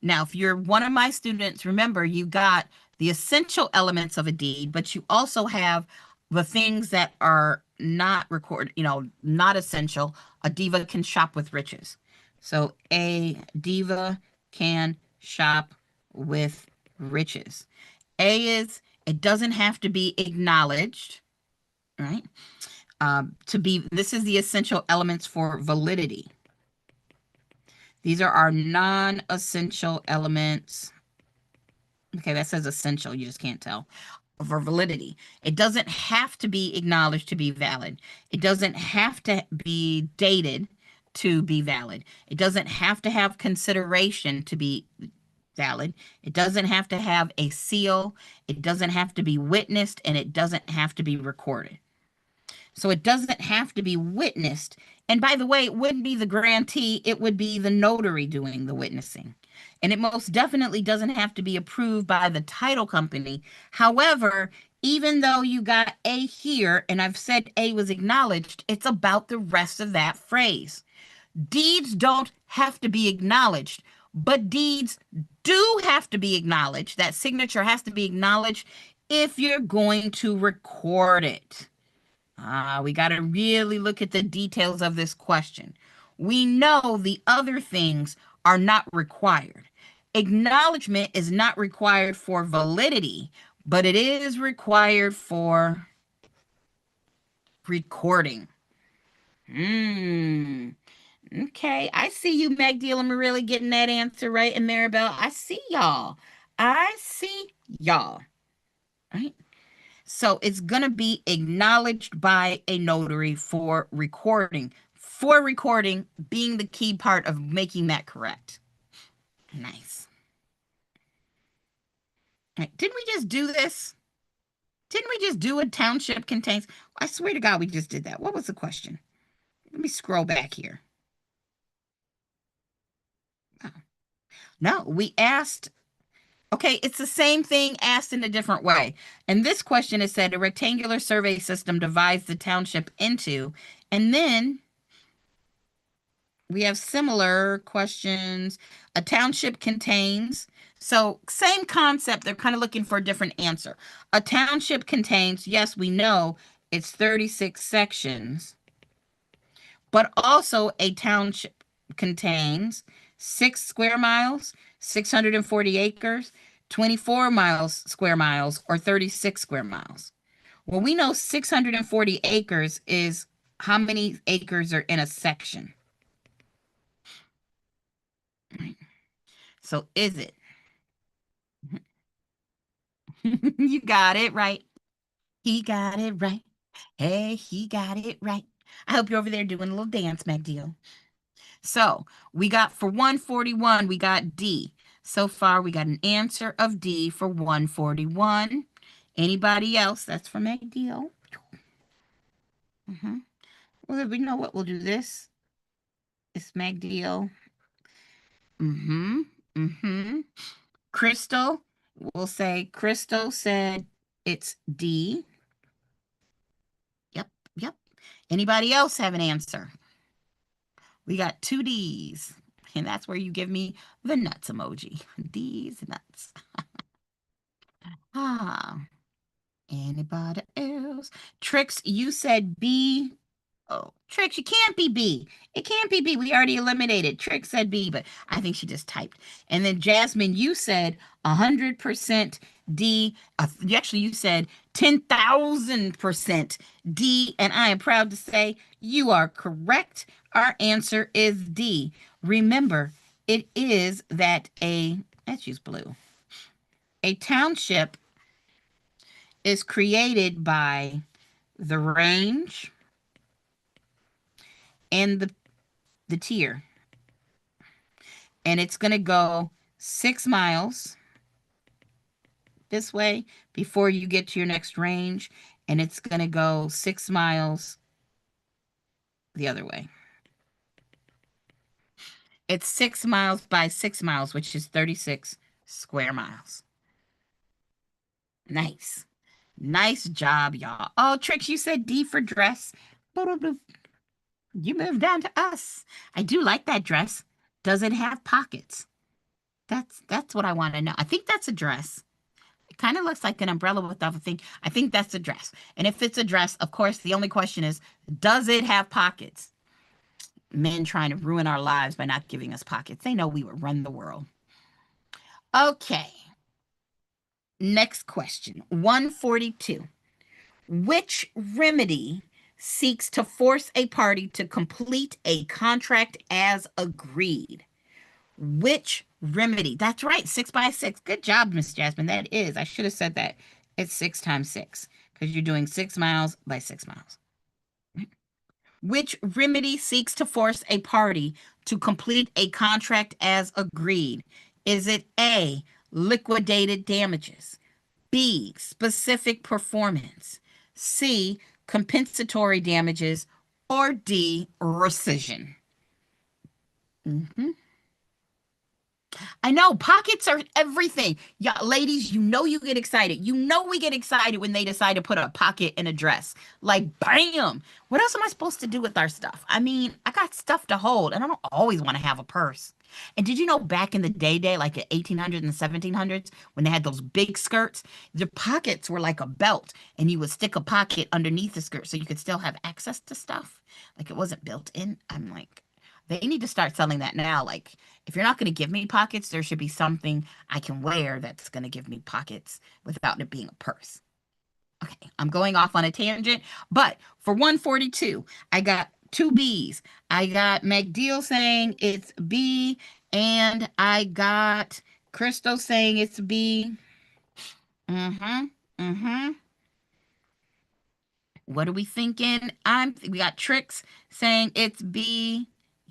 Now, if you're one of my students, remember you got the essential elements of a deed, but you also have the things that are not recorded, not essential. A diva can shop with riches. So a diva can shop with riches. A is, it doesn't have to be acknowledged, right? This is the essential elements for validity. These are our non-essential elements. Okay, that says essential. You just can't tell. For validity. It doesn't have to be acknowledged to be valid. It doesn't have to be dated to be valid. It doesn't have to have consideration to be valid. It doesn't have to have a seal. It doesn't have to be witnessed, and it doesn't have to be recorded. So it doesn't have to be witnessed. And by the way, it wouldn't be the grantee, it would be the notary doing the witnessing. And it most definitely doesn't have to be approved by the title company. However, even though you got A here, and I've said A was acknowledged, it's about the rest of that phrase. Deeds don't have to be acknowledged, but deeds do have to be acknowledged. That signature has to be acknowledged if you're going to record it. We got to really look at the details of this question. We know the other things are not required. Acknowledgement is not required for validity, but it is required for recording. Okay, I see you, Meg Deal. I'm really getting that answer right. And Maribel, I see y'all. I see y'all. Right? So it's going to be acknowledged by a notary for recording. For recording being the key part of making that correct. Nice. All right, didn't we just do this? Didn't we just do a township contains? I swear to God, we just did that. What was the question? Let me scroll back here. Oh. No, we asked. Okay, it's the same thing asked in a different way. And this question is said a rectangular survey system divides the township into, and then we have similar questions. A township contains, so same concept. They're kind of looking for a different answer. A township contains, yes, we know it's 36 sections, but also a township contains 6 square miles, 640 acres, 24 square miles, or 36 square miles. Well, we know 640 acres is how many acres are in a section. So is it? You got it right. He got it right. Hey, he got it right. I hope you're over there doing a little dance, MacDeal. So we got for 141, we got D. So far, we got an answer of D for 141. Anybody else? That's for MacDeal. Well, we know what we'll do this. It's MacDeal. Crystal, we'll say Crystal said it's D. Yep. Anybody else have an answer? We got 2 D's, and that's where you give me the nuts emoji. D's nuts. Anybody else? Trix, you said B. Oh, Trix, you can't be B. It can't be B. We already eliminated. Trix said B, but I think she just typed. And then Jasmine, you said 100% D. Actually, you said 10,000% D. And I am proud to say you are correct. Our answer is D. Remember, it is that let's use blue. A township is created by the range and the tier. And it's going to go 6 miles this way before you get to your next range. And it's going to go 6 miles the other way. It's 6 miles by 6 miles, which is 36 square miles. Nice. Nice job, y'all. Oh, Trix, you said D for dress. You moved down to us. I do like that dress. Does it have pockets? That's what I want to know. I think that's a dress. It kind of looks like an umbrella without a thing. I think that's a dress. And if it's a dress, of course, the only question is, does it have pockets? Men trying to ruin our lives by not giving us pockets. They know we would run the world. Okay. Next question. 142. Which remedy seeks to force a party to complete a contract as agreed? Which remedy? That's right, 6 by 6. Good job, Miss Jasmine. That is. I should have said that. It's 6 times 6 because you're doing 6 miles by 6 miles. Which remedy seeks to force a party to complete a contract as agreed? Is it A, liquidated damages, B, specific performance, C, compensatory damages, or D, rescission? I know pockets are everything. Yeah, ladies, you know you get excited. You know we get excited when they decide to put a pocket in a dress. Like, bam. What else am I supposed to do with our stuff? I mean, I got stuff to hold, and I don't always want to have a purse. And did you know back in the day, like at 1800s and 1700s, when they had those big skirts, the pockets were like a belt, and you would stick a pocket underneath the skirt so you could still have access to stuff. Like it wasn't built in. I'm like, they need to start selling that now. Like, if you're not going to give me pockets, there should be something I can wear that's going to give me pockets without it being a purse. Okay, I'm going off on a tangent, but for 142, I got two B's. I got McDeal saying it's B, and I got Crystal saying it's B. What are we thinking? We got Tricks saying it's B.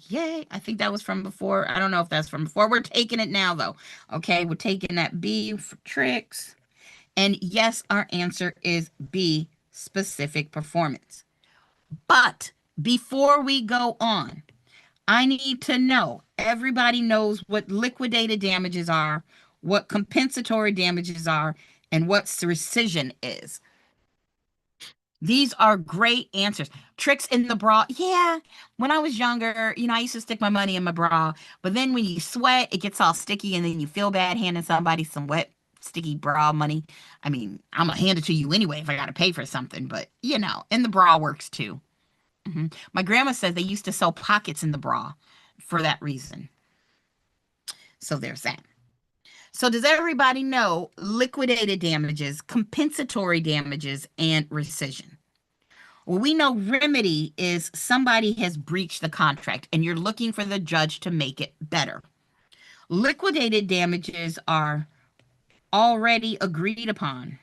Yay. I think that was from before. I don't know if that's from before. We're taking it now, though. Okay, we're taking that B for Tricks. And yes, our answer is B, specific performance. But before we go on, I need to know, everybody knows what liquidated damages are, what compensatory damages are, and what rescission is. These are great answers. Tricks in the bra. Yeah, when I was younger, I used to stick my money in my bra. But then when you sweat, it gets all sticky and then you feel bad handing somebody some wet, sticky bra money. I mean, I'm going to hand it to you anyway if I got to pay for something. But, and the bra works too. My grandma says they used to sew pockets in the bra for that reason. So there's that. So does everybody know liquidated damages, compensatory damages, and rescission? Well, we know remedy is somebody has breached the contract and you're looking for the judge to make it better. Liquidated damages are already agreed upon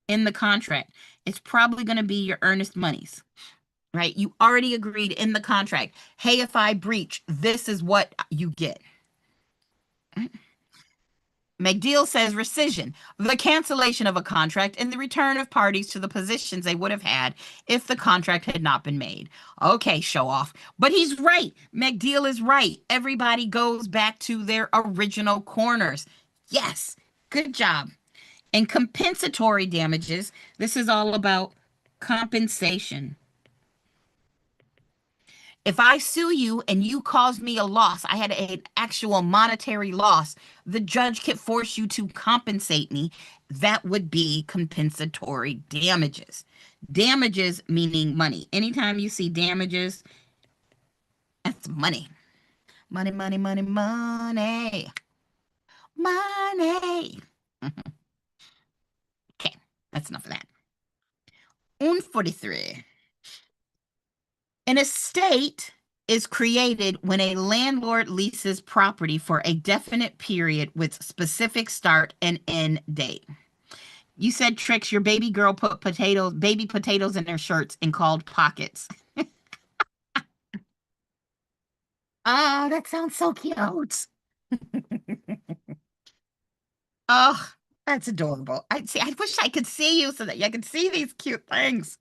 in the contract. It's probably going to be your earnest monies, right? You already agreed in the contract. Hey, if I breach, this is what you get. McDeal says rescission, the cancellation of a contract and the return of parties to the positions they would have had if the contract had not been made. Okay, show off. But he's right. McDeal is right. Everybody goes back to their original corners. Yes, good job. And compensatory damages, this is all about compensation. If I sue you and you caused me a loss, I had an actual monetary loss, the judge could force you to compensate me. That would be compensatory damages. Damages meaning money. Anytime you see damages, that's money. Money, money, money, money. Money. Okay, that's enough of that. 143. An estate is created when a landlord leases property for a definite period with specific start and end date. You said, Tricks, your baby girl put baby potatoes in her shirts and called pockets. Oh, that sounds so cute. Oh, that's adorable. I wish I could see you so that I could see these cute things.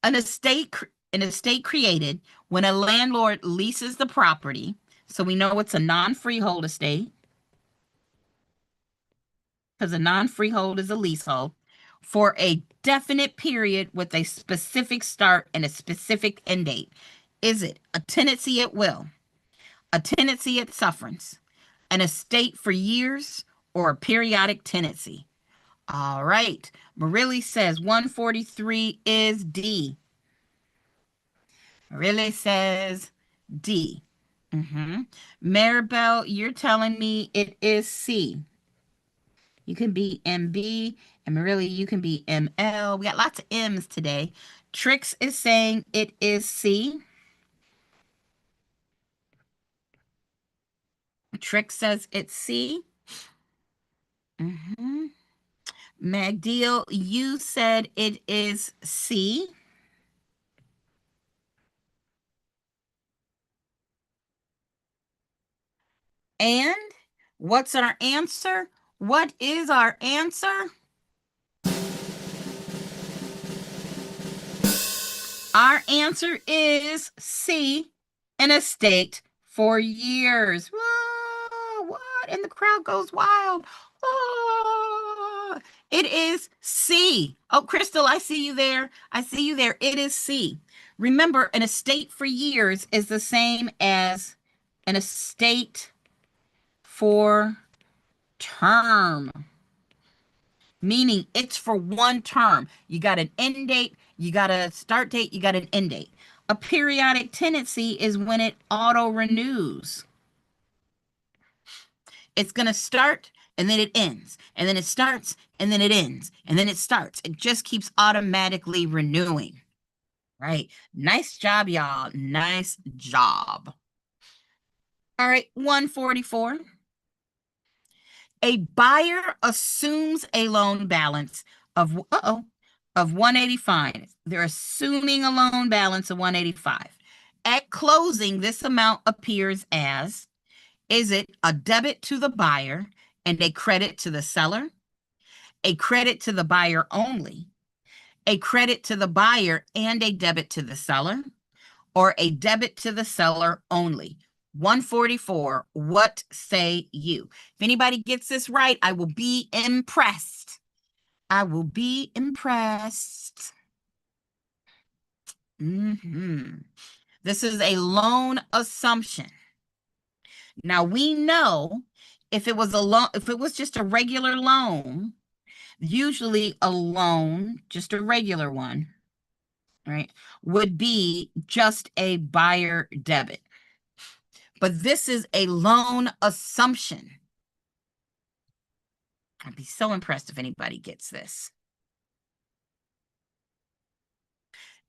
An estate created when a landlord leases the property. So we know it's a non-freehold estate, because a non-freehold is a leasehold, for a definite period with a specific start and a specific end date. Is it a tenancy at will, a tenancy at sufferance, an estate for years, or a periodic tenancy? All right. Marilli says 143 is D. Marilli says D. Maribel, you're telling me it is C. You can be MB, and Marilli, you can be ML. We got lots of M's today. Trix is saying it is C. Trix says it's C. McDeal, you said it is C. And what's our answer? What is our answer? Our answer is C, an estate for years. Whoa, what? And the crowd goes wild. Oh, it is C. Oh, Crystal, I see you there. I see you there. It is C. Remember, an estate for years is the same as an estate for term, meaning it's for one term. You got an end date, you got a start date, you got an end date. A periodic tenancy is when it auto renews. It's going to start and then it ends, and then it starts and then it ends, and then it starts. It just keeps automatically renewing. Right? Nice job, y'all. Nice job. All right, 144. A buyer assumes a loan balance of 185. They're assuming a loan balance of 185. At closing, this amount appears as, is it a debit to the buyer and a credit to the seller, a credit to the buyer only, a credit to the buyer and a debit to the seller, or a debit to the seller only? 144, what say you? If anybody gets this right, I will be impressed. I will be impressed. This is a loan assumption. Now we know if it was a loan, if it was just a regular loan, usually a loan, just a regular one, right, would be just a buyer debit. But this is a loan assumption. I'd be so impressed if anybody gets this.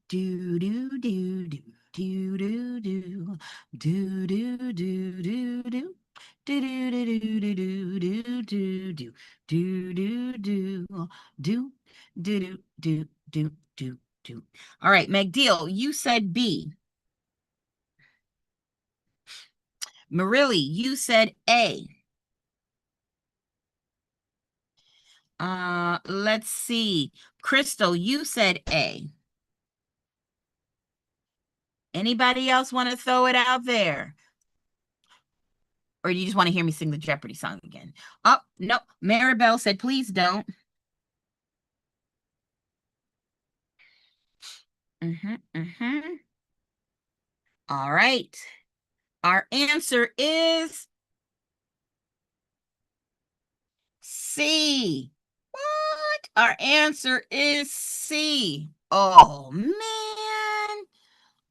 Do do do do do do do do do do do do. Do do do do do do do do do do do do do do do. All right, McDeal, you said B. Marilli, you said A. Let's see. Crystal, you said A. Anybody else want to throw it out there? Or do you just want to hear me sing the Jeopardy song again? Oh, no. Maribel said, please don't. All right. Our answer is C. What? Our answer is C. Oh, man.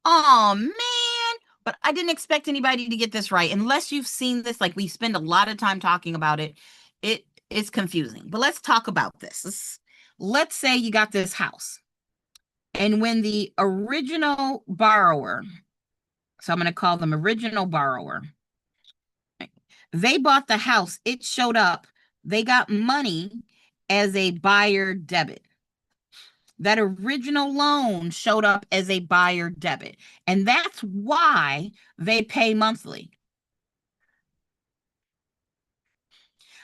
Oh, man. But I didn't expect anybody to get this right. Unless you've seen this, like we spend a lot of time talking about it, it is confusing. But let's talk about this. Let's say you got this house. And when the original borrower, so I'm going to call them original borrower, they bought the house, it showed up, they got money as a buyer debit. That original loan showed up as a buyer debit. And that's why they pay monthly.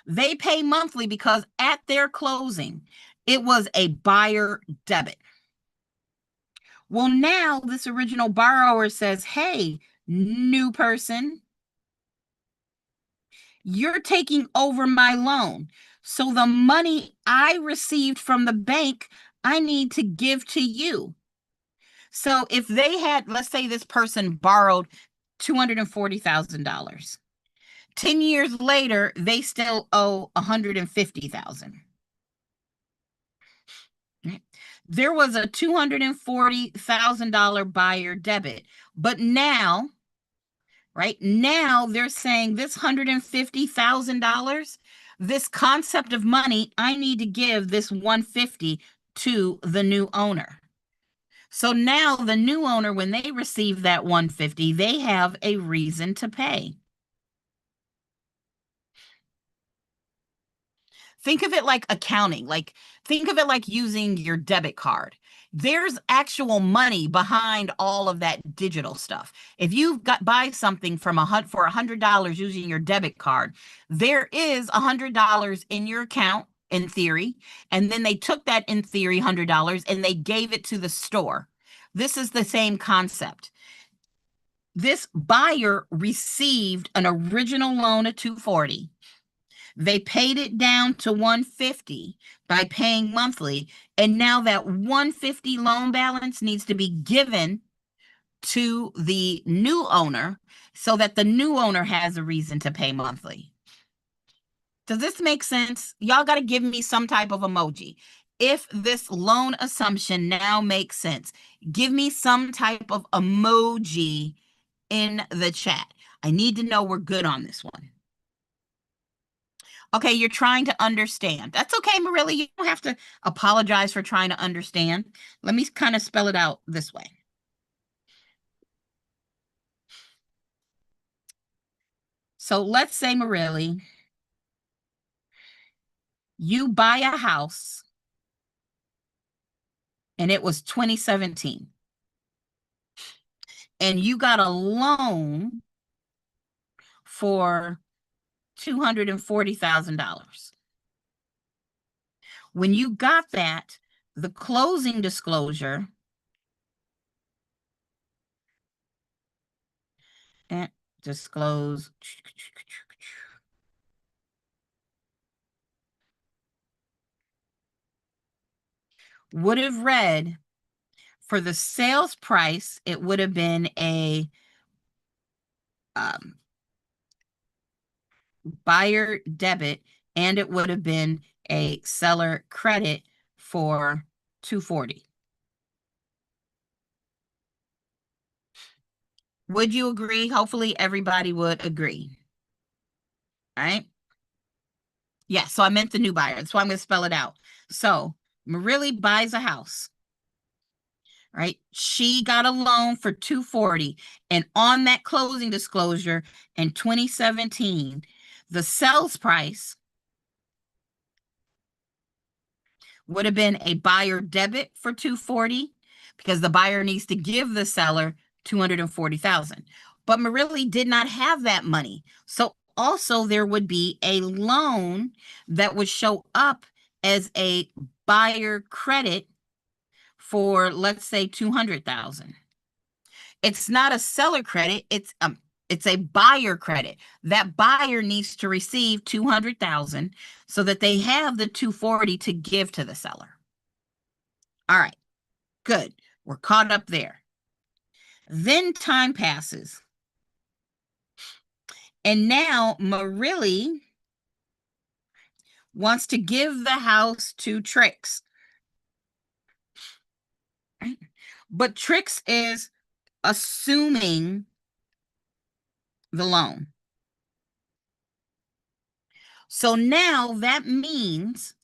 They pay monthly because at their closing, it was a buyer debit. Well, now this original borrower says, hey, new person, you're taking over my loan. So the money I received from the bank, I need to give to you. So if they had, let's say this person borrowed $240,000. 10 years later, they still owe $150,000. There was a $240,000 buyer debit, but now, right now they're saying this $150,000, this concept of money, I need to give this $150,000 to the new owner. So now the new owner, when they receive that $150,000, they have a reason to pay. Think of it like accounting. Like, think of it like using your debit card. There's actual money behind all of that digital stuff. If you buy something for $100 using your debit card, there is $100 in your account in theory, and then they took that in theory $100 and they gave it to the store. This is the same concept. this buyer received an original loan of $240. They paid it down to $150 by paying monthly. And now that $150 loan balance needs to be given to the new owner so that the new owner has a reason to pay monthly. Does this make sense? Y'all got to give me some type of emoji. If this loan assumption now makes sense, give me some type of emoji in the chat. I need to know we're good on this one. Okay, you're trying to understand. That's okay, Marilla. You don't have to apologize for trying to understand. Let me kind of spell it out this way. So let's say, Marilla, you buy a house and it was 2017. And you got a loan for $240,000. When you got that, the closing disclosure and disclose would have read, for the sales price, it would have been a buyer debit, and it would have been a seller credit for $240. Would you agree? Hopefully everybody would agree. All right. Yeah, so I meant the new buyer. That's why I'm going to spell it out. So Marilla buys a house. Right? She got a loan for $240. And on that closing disclosure in 2017, the sales price would have been a buyer debit for $240 because the buyer needs to give the seller $240,000. But Marilla did not have that money. So also there would be a loan that would show up as a buyer credit for, let's say, $200,000. It's not a seller credit, it's a buyer credit. That buyer needs to receive $200,000 so that they have the $240 to give to the seller. All right, good. We're caught up there. Then time passes. And now Marilla wants to give the house to Trix. But Trix is assuming the loan. So now that means,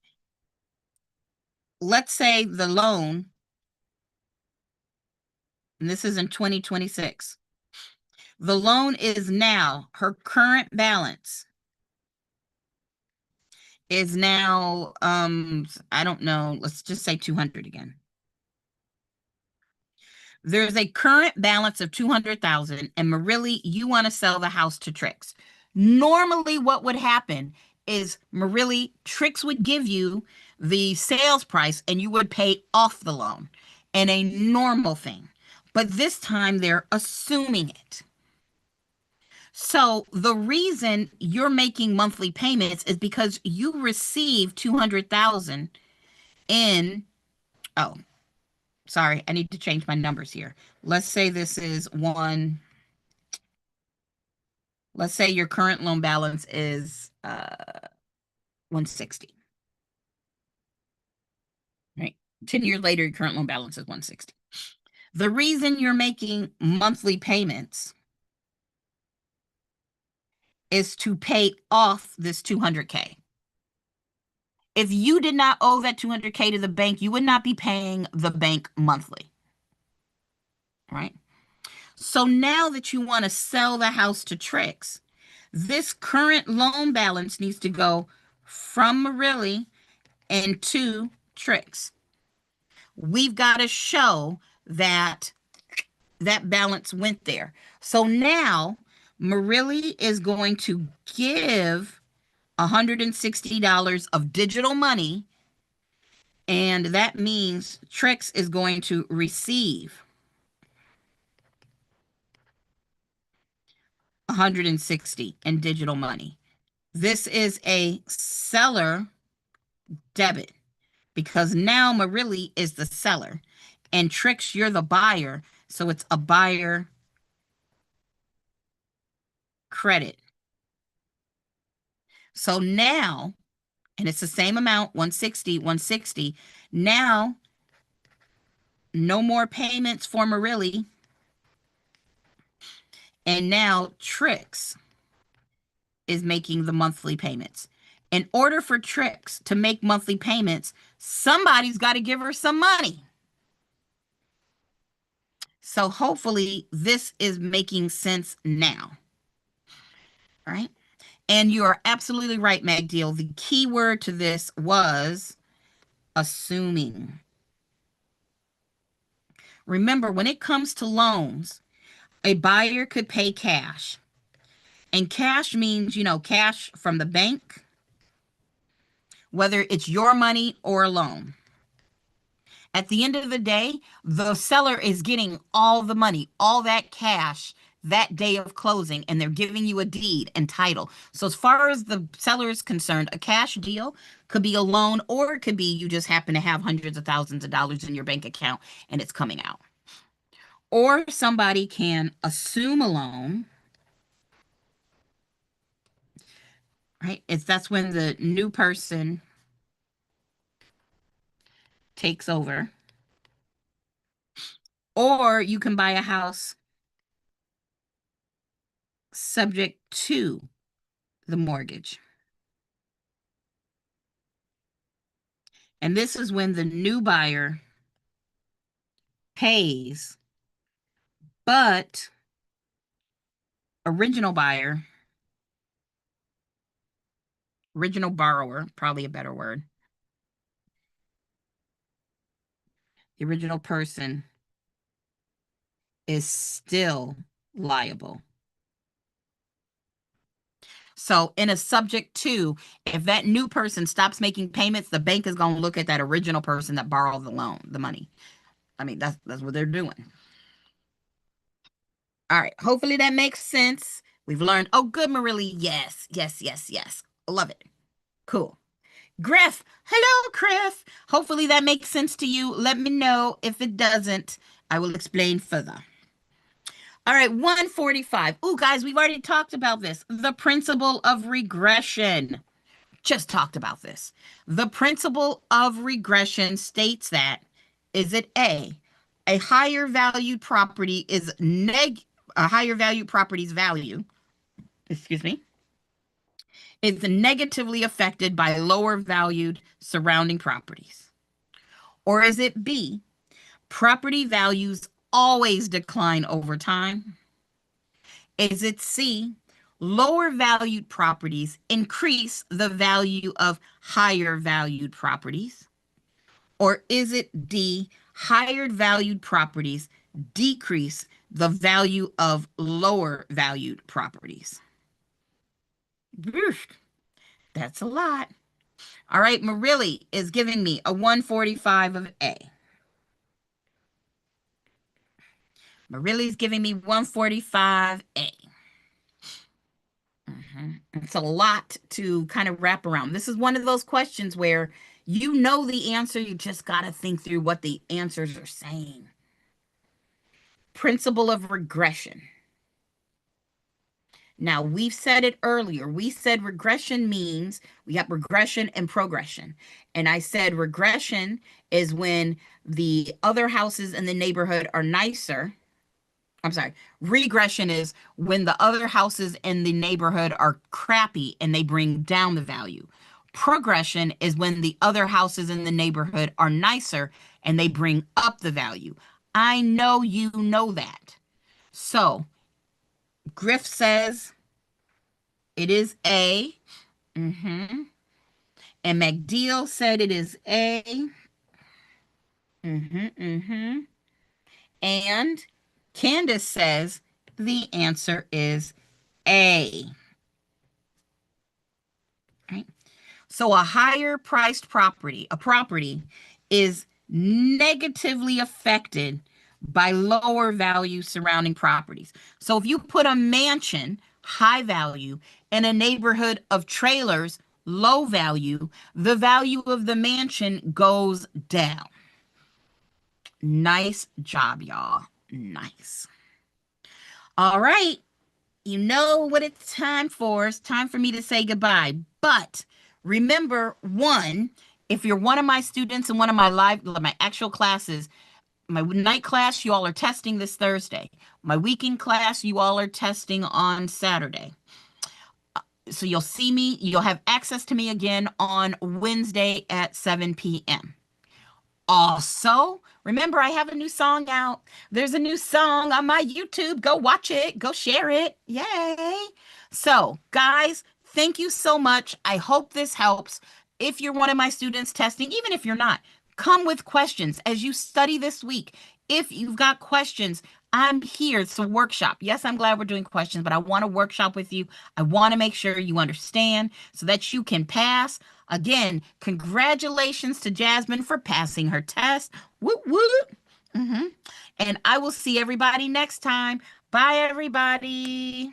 let's say the loan, and this is in 2026, the loan is now, her current balance is now, I don't know, let's just say 200 again. There's a current balance of 200,000, and Marilla, you want to sell the house to Trix. Normally what would happen is Marilla, Trix would give you the sales price and you would pay off the loan, and a normal thing. But this time they're assuming it. So the reason you're making monthly payments is because you received 200,000 in, oh, sorry, I need to change my numbers here. Let's say this is let's say your current loan balance is 160. Right? 10 years later, your current loan balance is 160. The reason you're making monthly payments is to pay off this $200K. If you did not owe that $200K to the bank, you would not be paying the bank monthly. Right? So now that you want to sell the house to Trix, this current loan balance needs to go from Marilla and to Trix. We've got to show that that balance went there. So now Marilla is going to give $160 of digital money, and that means Trix is going to receive 160 in digital money. This is a seller debit because now Marilli is the seller and Trix, you're the buyer. So it's a buyer credit. So now, and it's the same amount, 160, 160. Now, no more payments for Marilli. And now Trix is making the monthly payments. In order for Trix to make monthly payments, somebody's got to give her some money. So hopefully this is making sense now. All right. And you are absolutely right, Meg Deal. The key word to this was assuming. Remember, when it comes to loans, a buyer could pay cash. And cash means, you know, cash from the bank, whether it's your money or a loan. At the end of the day, the seller is getting all the money, all that cash that day of closing, and they're giving you a deed and title. So as far as the seller is concerned, a cash deal could be a loan, or it could be you just happen to have hundreds of thousands of dollars in your bank account and it's coming out. Or somebody can assume a loan, right? That's when the new person takes over. Or you can buy a house subject to the mortgage. And this is when the new buyer pays, but original buyer, original borrower, probably a better word, the original person is still liable. So in a subject to, if that new person stops making payments, the bank is going to look at that original person that borrowed the loan, the money. I mean, that's what they're doing. All right. Hopefully that makes sense. We've learned. Oh, good, Marilli. Yes, yes, yes, yes. Love it. Cool. Griff. Hello, Griff. Hopefully that makes sense to you. Let me know. If it doesn't, I will explain further. All right, 145. Ooh, guys, we've already talked about this. The principle of regression. Just talked about this. The principle of regression states that, is it A, higher valued property is a higher valued property's value, is negatively affected by lower valued surrounding properties? Or is it B, property values always decline over time? Is it C, lower valued properties increase the value of higher valued properties? Or is it D, higher valued properties decrease the value of lower valued properties? That's a lot. All right, Marilli is giving me a 145 of A. Marilli's giving me 145A. It's a lot to kind of wrap around. This is one of those questions where you know the answer, you just got to think through what the answers are saying. Principle of regression. Now, we've said it earlier. We said regression means we got regression and progression. And I said regression is when the other houses in the neighborhood are nicer. I'm sorry, regression is when the other houses in the neighborhood are crappy and they bring down the value. Progression is when the other houses in the neighborhood are nicer and they bring up the value. I know you know that. So, Griff says it is A. And McDeal said it is A. And Candace says the answer is A. Right? So a higher priced property, a property is negatively affected by lower value surrounding properties. So if you put a mansion high value, and a neighborhood of trailers, low value, the value of the mansion goes down. Nice job, y'all. Nice. All right. You know what it's time for. It's time for me to say goodbye. But remember, one, if you're one of my students in one of my actual classes, my night class, you all are testing this Thursday. My weekend class, you all are testing on Saturday. So you'll see me, you'll have access to me again on Wednesday at 7 p.m. Also, remember, I have a new song out. There's a new song on my YouTube. Go watch it. Go share it. Yay. So, guys, thank you so much. I hope this helps. If you're one of my students testing, even if you're not, come with questions as you study this week. If you've got questions, I'm here. It's a workshop. Yes, I'm glad we're doing questions, but I want to workshop with you. I want to make sure you understand so that you can pass. Again, congratulations to Jasmine for passing her test. Whoop, whoop. And I will see everybody next time. Bye, everybody.